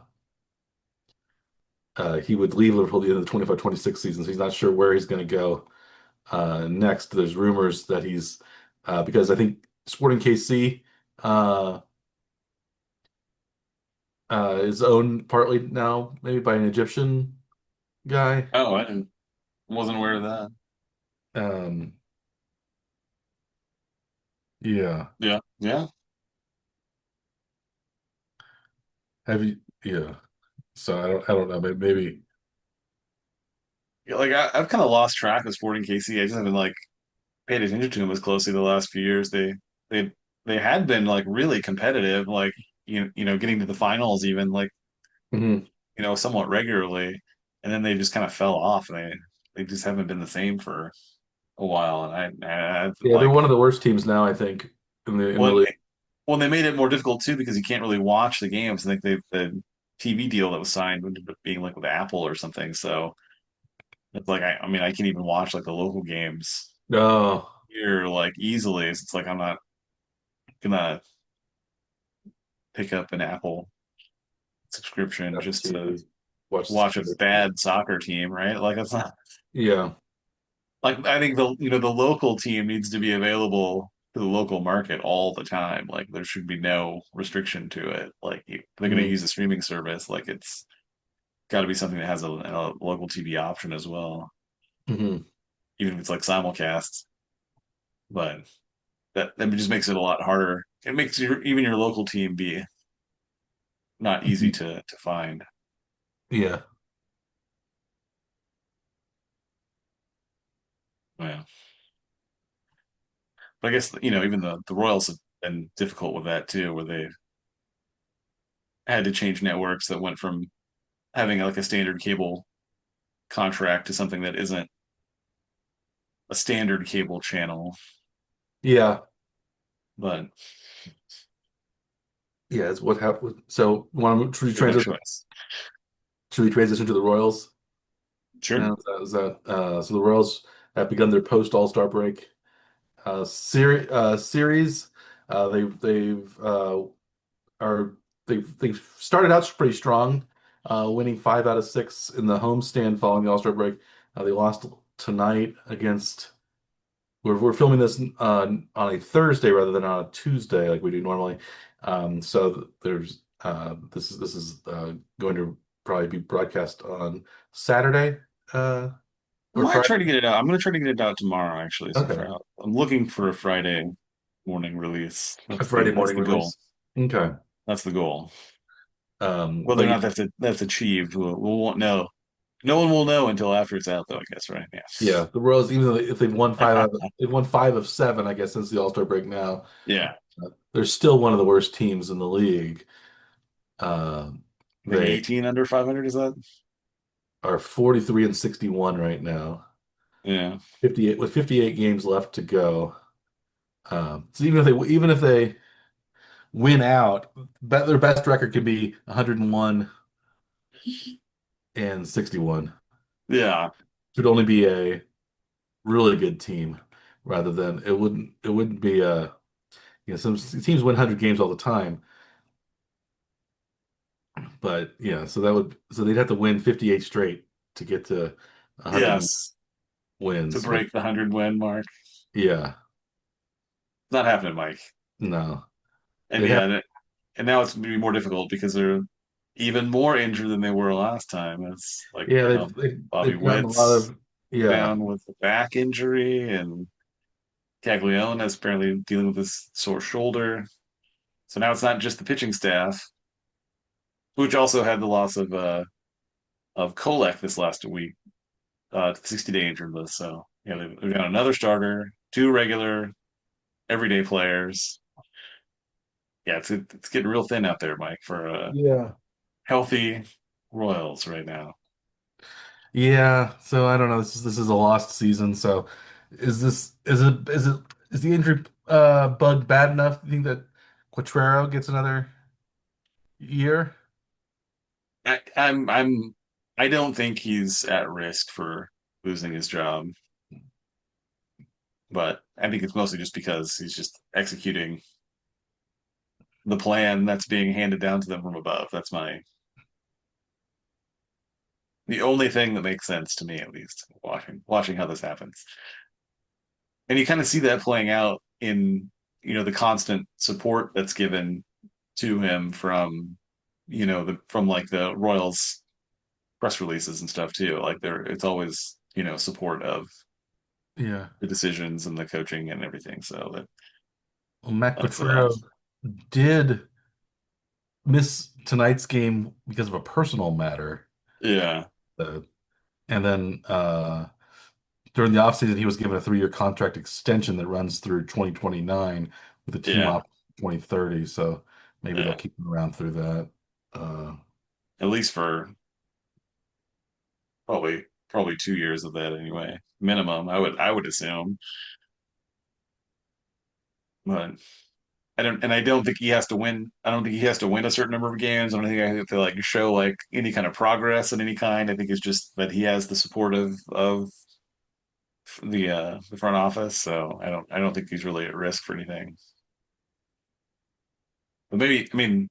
S2: he would leave Liverpool at the end of the 25-26 season, so he's not sure where he's going to go. Next, there's rumors that he's because I think Sporting KC uh, is owned partly now, maybe by an Egyptian guy.
S1: Oh, I wasn't aware of that.
S2: Um, Yeah.
S1: Yeah, yeah.
S2: Have you? Yeah. So I don't know. Maybe.
S1: Yeah, like I've kind of lost track of Sporting KC. I just haven't like paid attention to them as closely the last few years. They they had been like really competitive, like getting to the finals even like
S2: Mhm.
S1: somewhat regularly, and then they just kind of fell off. They just haven't been the same for a while, and I've
S2: Yeah, they're
S1: like
S2: one of the worst teams now, I think, in the
S1: well,
S2: league.
S1: well, they made it more difficult too because you can't really watch the games. I think the TV deal that was signed would end up being like with Apple or something. So it's like I mean I can't even watch like the local games
S2: Oh,
S1: here like easily. It's like I'm not gonna pick up an Apple subscription
S2: Apple
S1: just to
S2: TV. Watch the
S1: watch a
S2: Spurs games.
S1: bad soccer team, right? Like that's not
S2: Yeah.
S1: like I think the local team needs to be available to the local market all the time. Like there should be no restriction to it. Like if they're going to
S2: Mhm.
S1: use a streaming service, like it's got to be something that has a local TV option as well,
S2: Mhm.
S1: even if it's like simulcast. But that just makes it a lot harder. It makes even your local team be not easy
S2: Mhm.
S1: to find.
S2: Yeah.
S1: Yeah. But I guess even the Royals have been difficult with that too, where they had to change networks that went from having like a standard cable contract to something that isn't a standard cable channel.
S2: Yeah.
S1: But
S2: Yeah. It's what happened. So, should we
S1: they have no
S2: transition?
S1: choice.
S2: To the Royals?
S1: Sure.
S2: Now, so the Royals have begun their post All-Star break series. They've are they've started out pretty strong, winning 5 out of 6 in the homestand following the All-Star break. They lost tonight against. We're filming this on a Thursday rather than on a Tuesday like we do normally. So there's this is going to probably be broadcast on Saturday
S1: I
S2: or
S1: might
S2: Friday.
S1: try to get it out. I'm going to try to get it out tomorrow, actually. So
S2: Okay,
S1: I'm looking for a Friday morning release.
S2: a Friday
S1: That's
S2: morning
S1: the goal.
S2: release. Okay.
S1: That's the goal. Whether or
S2: But
S1: not that's achieved, we won't know. No one will know until after it's out, though. I guess, right?
S2: yeah, the Royals, even though if
S1: Yeah.
S2: they've won 5 of 7, I guess, since the All-Star break now.
S1: Yeah.
S2: They're still one of the worst teams in the league. Um,
S1: I think
S2: they
S1: 18 under 500 is that?
S2: are 43 and 61 right now,
S1: Yeah.
S2: 58 with 58 games left to go. So even if they win out, their best record could be 101 and 61.
S1: Yeah.
S2: It would only be a really good team rather than it wouldn't be a some teams win 100 games all the time. But yeah, so they'd have to win 58 straight to get to 100
S1: Yes. To
S2: wins.
S1: break the 100 win mark.
S2: Yeah,
S1: Not happening, Mike.
S2: no,
S1: And
S2: they'd have.
S1: yeah, and now it's going to be more difficult because they're even more injured than they were last time. It's like,
S2: Yeah, they've
S1: Bobby
S2: gotten a lot
S1: Witt's
S2: of. Yeah,
S1: down with a back injury, and Caglianone is apparently dealing with this sore shoulder. So now it's not just the pitching staff, which also had the loss of Kolek this last week, 60-day injured list. So yeah, they've got another starter, two regular everyday players. Yeah, it's getting real thin out there, Mike, for
S2: yeah,
S1: healthy Royals right now.
S2: yeah. So I don't know. This is a lost season. So is the injury bug bad enough? You think that Quatrero gets another year?
S1: I don't think he's at risk for losing his job, but I think it's mostly just because he's just executing the plan that's being handed down to them from above. That's the only thing that makes sense to me, at least, watching how this happens. And you kind of see that playing out in the constant support that's given to him from the from like the Royals press releases and stuff too. Like it's always support of
S2: Yeah.
S1: the decisions and the coaching and everything. So that
S2: Mac
S1: That's what I.
S2: Potrero did miss tonight's game because of a personal matter.
S1: Yeah,
S2: Uh, and then during the offseason, he was given a 3-year contract extension that runs through 2029 with a team
S1: yeah,
S2: op 2030. So maybe they'll
S1: yeah.
S2: keep him around through that. Uh,
S1: At least for probably 2 years of that anyway, minimum. I would assume, but I don't think he has to win. I don't think he has to win a certain number of games. I don't think I have to like show like any kind of progress in any kind. I think it's just that he has the support of the front office. So I don't think he's really at risk for anything. But maybe I mean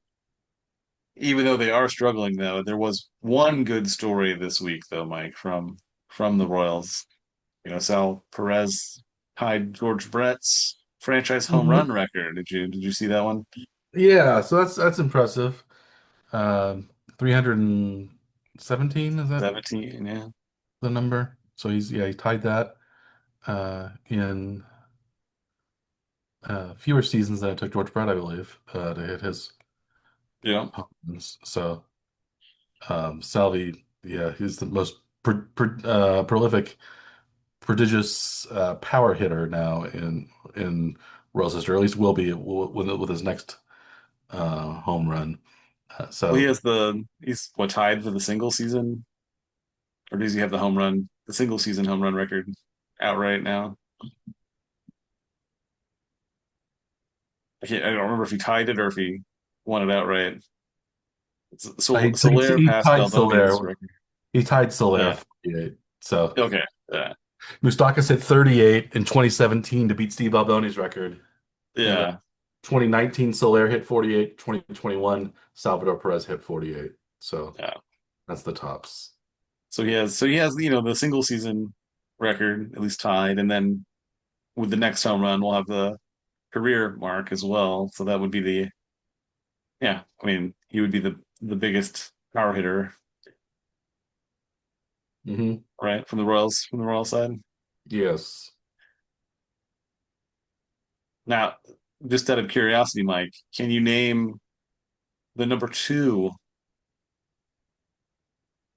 S1: even though they are struggling though, there was one good story this week though, Mike, from the Royals. Sal Perez tied George Brett's franchise home run
S2: Mhm.
S1: record. Did you see that one?
S2: Yeah, so that's impressive. 317, is that
S1: 17, yeah.
S2: the number? So he tied that in fewer seasons than it took George Brett, I believe, to hit his
S1: Yeah.
S2: home runs. So Salvi, yeah, he's the most prolific, prodigious power hitter now in Royals history, or at least will be with his next home run.
S1: Well,
S2: So
S1: he's what tied for the single season, or does he have the single season home run record outright now? I don't remember if he tied it or if he won it outright. So Soler
S2: he
S1: passed
S2: tied
S1: Baldoni's
S2: Soler.
S1: record.
S2: He tied Soler
S1: Yeah.
S2: 48. So
S1: Okay. Yeah.
S2: Moustakas hit 38 in 2017 to beat Steve Baldoni's record. And then
S1: Yeah.
S2: 2019, Soler hit 48. 2021, Salvador Perez hit 48. So
S1: Yeah.
S2: that's the tops.
S1: So he has the single season record at least tied, and then with the next home run, we'll have the career mark as well. So that would be the yeah. I mean, he would be the biggest power hitter,
S2: Hmm.
S1: right, from the Royals side.
S2: Yes.
S1: Now, just out of curiosity, Mike, can you name the number two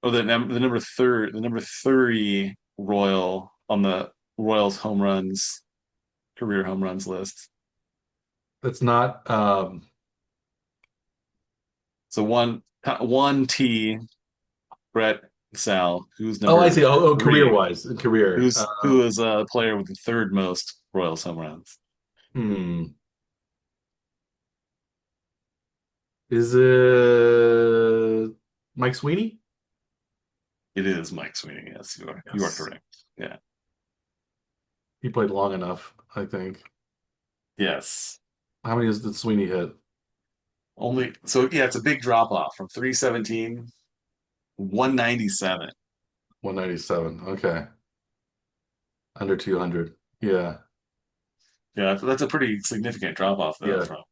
S1: or the number 30 Royal on the Royals home runs career home runs list?
S2: It's not
S1: So one T Brett Sal, who's
S2: oh, I
S1: number
S2: see. Oh,
S1: three,
S2: career-wise, career.
S1: who is a player with the third most Royals home runs.
S2: Hmm. Is it Mike Sweeney?
S1: It is Mike Sweeney. Yes, you are
S2: Yes.
S1: correct. Yeah.
S2: He played long enough, I think.
S1: Yes.
S2: How many did Sweeney hit?
S1: Only so yeah, it's a big drop off from 317, 197.
S2: 197. Okay. Under 200. Yeah.
S1: Yeah, that's a pretty significant drop off though
S2: Yeah.
S1: from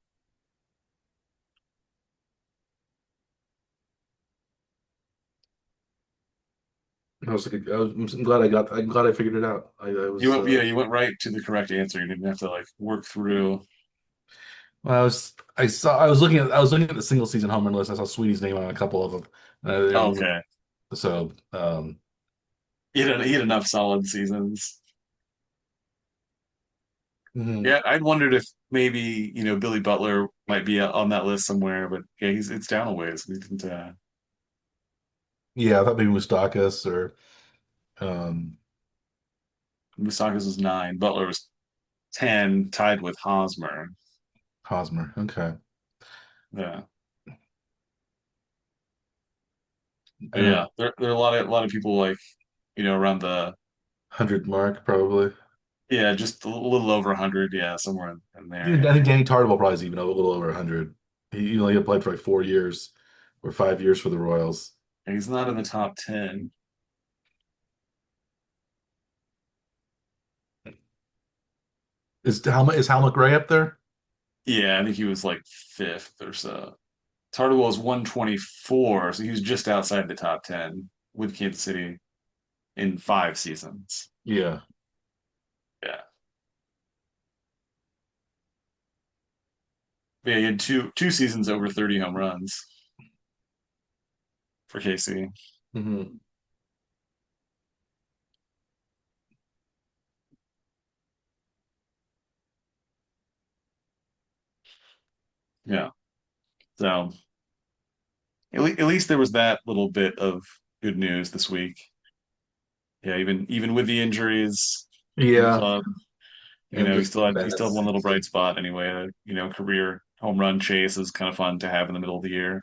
S2: I'm glad I'm glad I figured it out. I
S1: you
S2: was
S1: went yeah, you went right to the correct answer. You didn't have to like work through.
S2: well, I was looking at the single season home run list. I saw Sweeney's name on a couple of them.
S1: Okay.
S2: So
S1: He had enough solid seasons.
S2: mhm.
S1: Yeah, I'd wondered if maybe, Billy Butler might be on that list somewhere, but yeah, it's down a ways. We didn't
S2: Yeah, I thought maybe Moustakas or um
S1: Mustakas was 9, Butler was 10, tied with Hosmer.
S2: Hosmer. Okay.
S1: Yeah. But
S2: And
S1: yeah, there are a lot of people like, around the
S2: 100 mark probably.
S1: yeah, just a little over 100, yeah, somewhere in there,
S2: I
S1: yeah.
S2: think Danny Tartabull probably is even a little over 100. He only played for like 4 years or 5 years for the Royals.
S1: And he's not in the top 10.
S2: Is Hal McRae up there?
S1: Yeah, I think he was like fifth or so. Tartabull was 124, so he was just outside the top 10 with Kansas City in 5 seasons.
S2: Yeah.
S1: Yeah. Yeah, he had two seasons over 30 home runs for KC.
S2: Hmm.
S1: Yeah. So at least there was that little bit of good news this week. Yeah, even with the injuries in the
S2: Yeah,
S1: club,
S2: and
S1: he
S2: just
S1: still had one
S2: bats.
S1: little bright spot anyway. Career home run chase is kind of fun to have in the middle of the year.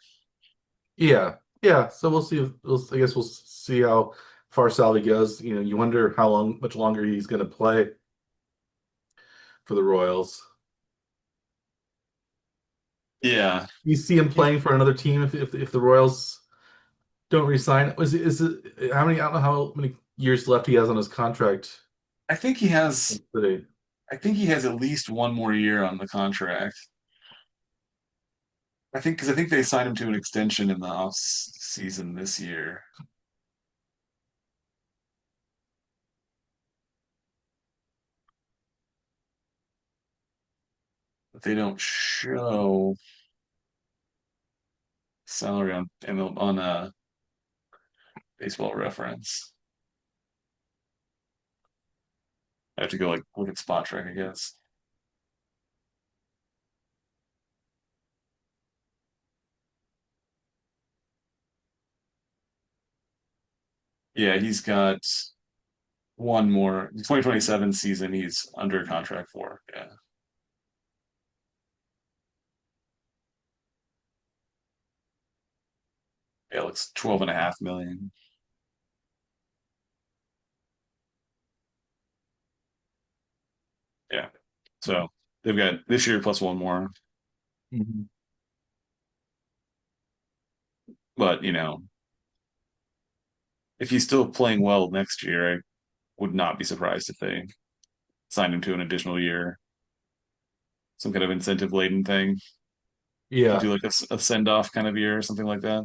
S2: Yeah, yeah. So we'll see. I guess we'll see how far Salvi goes. You wonder much longer he's going to play for the Royals.
S1: Yeah.
S2: You see him playing for another team if the Royals don't resign. Is it how many? I don't know how many years left he has on his contract
S1: I think he has
S2: today.
S1: I think he has at least one more year on the contract. I think they signed him to an extension in the off season this year, but they don't show salary on Baseball Reference. I have to go like look at Spot Track, I guess. Yeah, he's got one more 2027 season he's under contract for. Yeah. Yeah, it looks 12.5 million. Yeah. So they've got this year plus one more.
S2: Mhm.
S1: But, if he's still playing well next year, I would not be surprised if they signed him to an additional year, some kind of incentive laden thing. Could
S2: Yeah.
S1: do like a send off kind of year or something like that.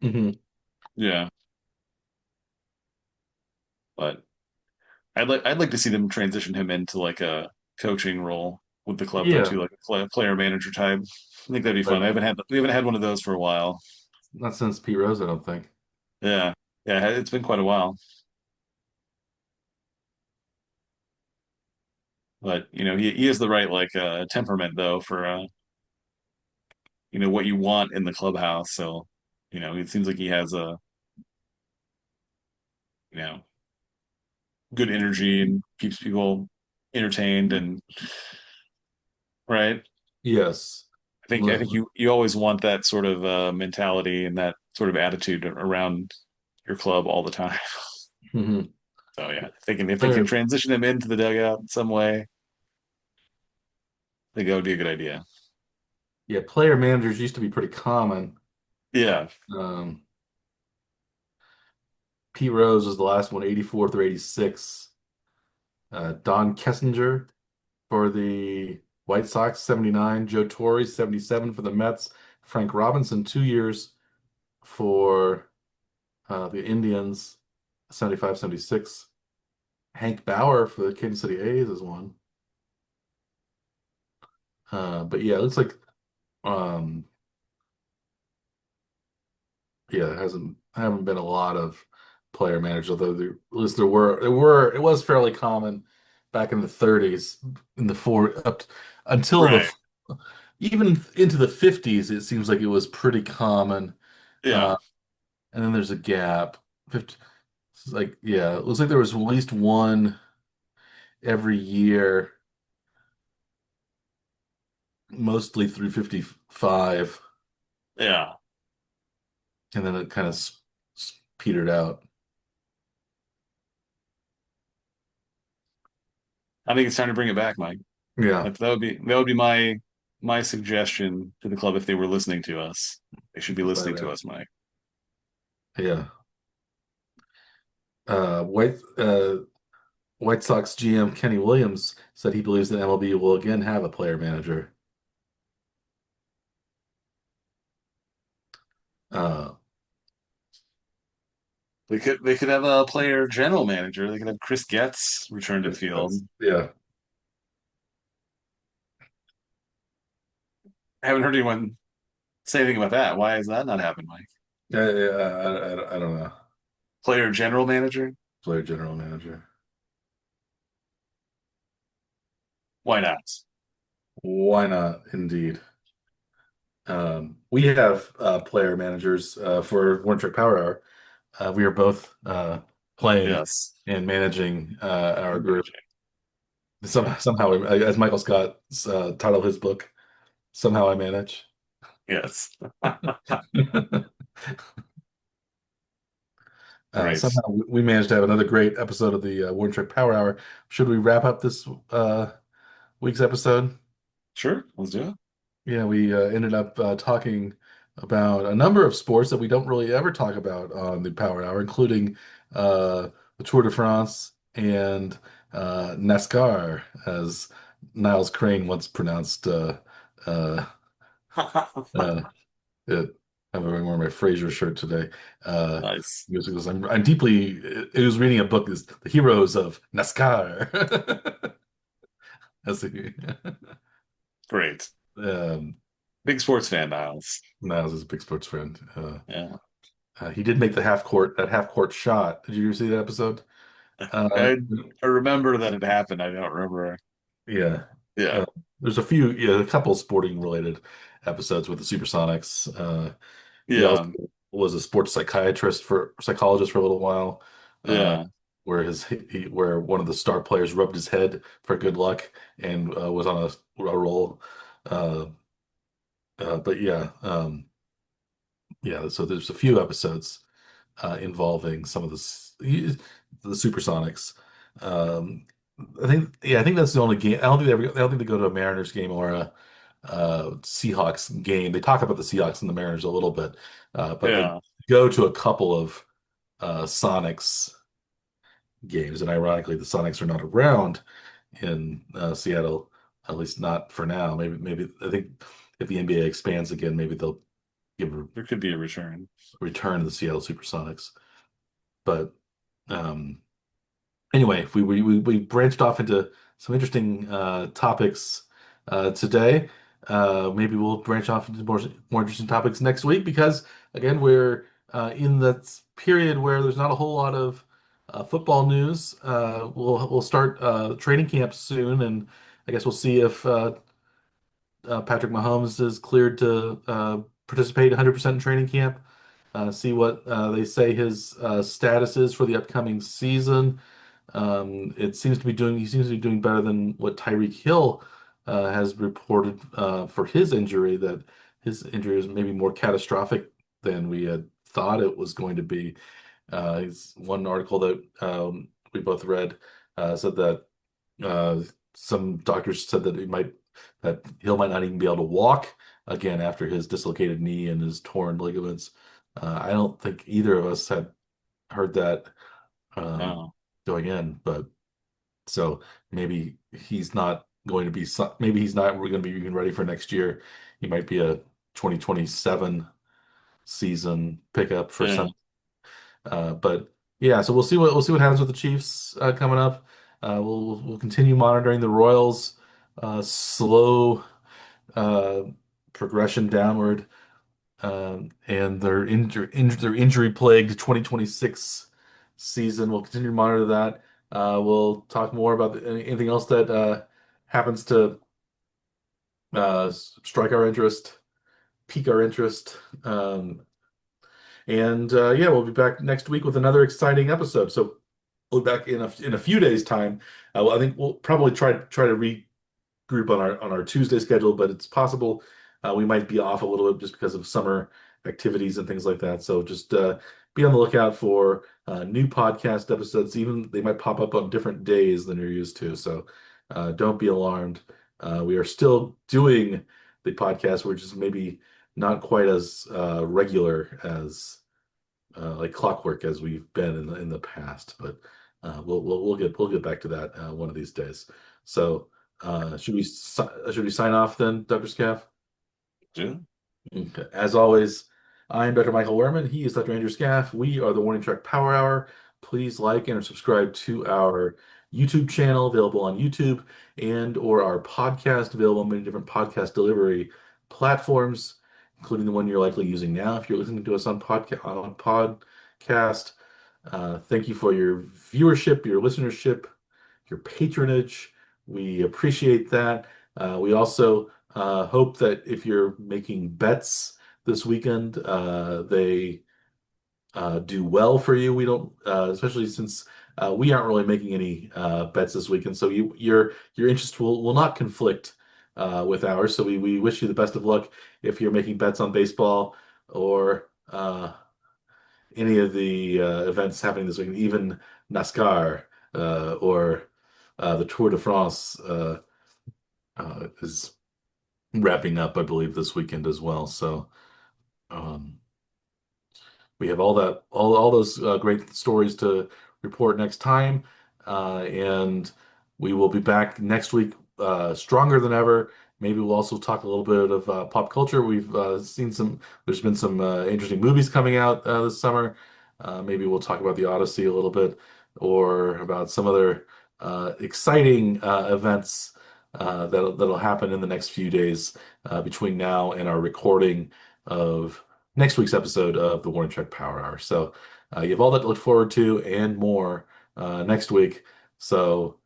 S2: Hmm.
S1: Yeah. But I'd like to see them transition him into like a coaching role with the club though
S2: Yeah.
S1: too, like a player manager type. I think that'd be fun.
S2: But
S1: We haven't had one of those for a while.
S2: not since Pete Rose, I don't think.
S1: Yeah. Yeah, it's been quite a while. But he has the right like temperament though for what you want in the clubhouse. So, it seems like he has a, you know, good energy and keeps people entertained and right.
S2: Yes.
S1: I think you always want that sort of mentality and that sort of attitude around your club all the time.
S2: Hmm.
S1: So yeah, if they can
S2: Player,
S1: transition him into the dugout in some way, I think that would be a good idea.
S2: yeah, player managers used to be pretty common.
S1: Yeah,
S2: Um, Pete Rose was the last one, 84 through 86. Don Kessinger for the White Sox, 79. Joe Torre, 77 for the Mets. Frank Robinson, 2 years for the Indians, 75, 76. Hank Bauer for the Kansas City A's is one. But yeah, it looks like um, yeah, there haven't been a lot of player managers, although at least it was fairly common back in the 30s, in the four up until
S1: right.
S2: even into the 50s, it seems like it was pretty common.
S1: Yeah,
S2: Uh, and then there's a gap. 50, it's like yeah, it looks like there was at least one every year, mostly through 55,
S1: yeah.
S2: and then it kind of petered out.
S1: I think it's time to bring it back, Mike.
S2: Yeah,
S1: That would be my suggestion to the club if they were listening to us. They should be
S2: play
S1: listening to
S2: man.
S1: us, Mike.
S2: Yeah. Uh, White uh, White Sox GM Kenny Williams said he believes that MLB will again have a player manager. Uh,
S1: They could have a player general manager. They could have Chris Getz return to the field.
S2: yeah,
S1: I haven't heard anyone say anything about that. Why has that not happened, Mike?
S2: I don't know.
S1: Player general manager?
S2: Player general manager.
S1: Why not?
S2: Why not? Indeed. We have player managers for One Trick Power Hour. We are both playing
S1: Yes.
S2: and managing our group.
S1: Engaging.
S2: Somehow, as Michael Scott titled his book, somehow I manage.
S1: Yes. Right.
S2: Somehow we managed to have another great episode of the One Trick Power Hour. Should we wrap up this week's episode?
S1: Sure. Let's do it.
S2: Yeah, we ended up talking about a number of sports that we don't really ever talk about on the Power Hour, including the Tour de France and NASCAR, as Niles Crane once pronounced uh, uh, it. I'm wearing my Fraser shirt today.
S1: Nice.
S2: Music was, I'm deeply. It was reading a book, is The Heroes of NASCAR. That's the,
S1: Great.
S2: um,
S1: Big sports fan, Niles.
S2: Niles is a big sports friend.
S1: Yeah.
S2: He did make that half court shot. Did you see that episode? Uh,
S1: I I remember that it happened. I don't remember.
S2: yeah.
S1: Yeah.
S2: Uh, there's a couple sporting related episodes with the Supersonics. He also
S1: Yeah.
S2: was a sports psychologist for a little while, uh,
S1: Yeah.
S2: where where one of the star players rubbed his head for good luck and was on a roll. Uh, but yeah. So there's a few episodes involving some of the Supersonics. Um, I think that's the only game. I don't think they go to a Mariners game or a Seahawks game. They talk about the Seahawks and the Mariners a little bit, but they
S1: Yeah.
S2: go to a couple of Sonics games. And ironically, the Sonics are not around in Seattle, at least not for now. Maybe I think if the NBA expands again, maybe they'll give a
S1: There could be a return.
S2: return to the Seattle Supersonics. But um, anyway, we branched off into some interesting topics today. Maybe we'll branch off into more interesting topics next week because again we're in that period where there's not a whole lot of football news. We'll start training camp soon, and I guess we'll see if Patrick Mahomes is cleared to participate 100% in training camp. See what they say his status is for the upcoming season. He seems to be doing better than what Tyreek Hill has reported for his injury, that his injury is maybe more catastrophic than we had thought it was going to be. He's one article that we both read said that uh, some doctors said that Hill might not even be able to walk again after his dislocated knee and his torn ligaments. I don't think either of us had heard that um,
S1: Oh,
S2: going in, but so maybe he's not going to be. Maybe he's not going to be even ready for next year. He might be a 2027 season pickup for
S1: yeah.
S2: some. But yeah, so we'll see what happens with the Chiefs coming up. We'll continue monitoring the Royals' slow uh, progression downward and their injury-plagued 2026 season. We'll continue to monitor that. We'll talk more about anything else that happens to strike our interest, pique our interest. And yeah, we'll be back next week with another exciting episode. So we'll be back in a few days' time. Well, I think we'll probably try to group on our Tuesday schedule, but it's possible we might be off a little bit just because of summer activities and things like that. So just be on the lookout for new podcast episodes. Even they might pop up on different days than you're used to. So don't be alarmed. We are still doing the podcast. We're just maybe not quite as regular as like clockwork as we've been in the past, but we'll get back to that one of these days. So should we sign off then, Dr. Scaff?
S1: Yeah.
S2: Okay. As always, I'm Dr. Michael Werman. He is Dr. Andrew Scaff. We are the Warning Track Power Hour. Please like and subscribe to our YouTube channel available on YouTube and or our podcast available on many different podcast delivery platforms, including the one you're likely using now if you're listening to us on podcast. Thank you for your viewership, your listenership, your patronage. We appreciate that. We also hope that if you're making bets this weekend, they do well for you. We don't, especially since we aren't really making any bets this weekend, so your interest will not conflict with ours. So we wish you the best of luck if you're making bets on baseball or any of the events happening this weekend, even NASCAR or the Tour de France is wrapping up, I believe, this weekend as well. So. Um, we have all those great stories to report next time, and we will be back next week stronger than ever. Maybe we'll also talk a little bit of pop culture. We've seen some. There's been some interesting movies coming out this summer. Maybe we'll talk about the Odyssey a little bit, or about some other exciting events that'll happen in the next few days between now and our recording of next week's episode of the Warren Check Power Hour. So you have all that to look forward to and more next week. So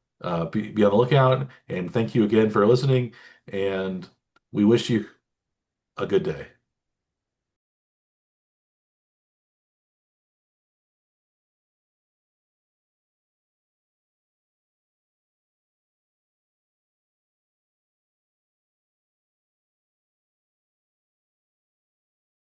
S2: be on the lookout. And thank you again for listening. And we wish you a good day.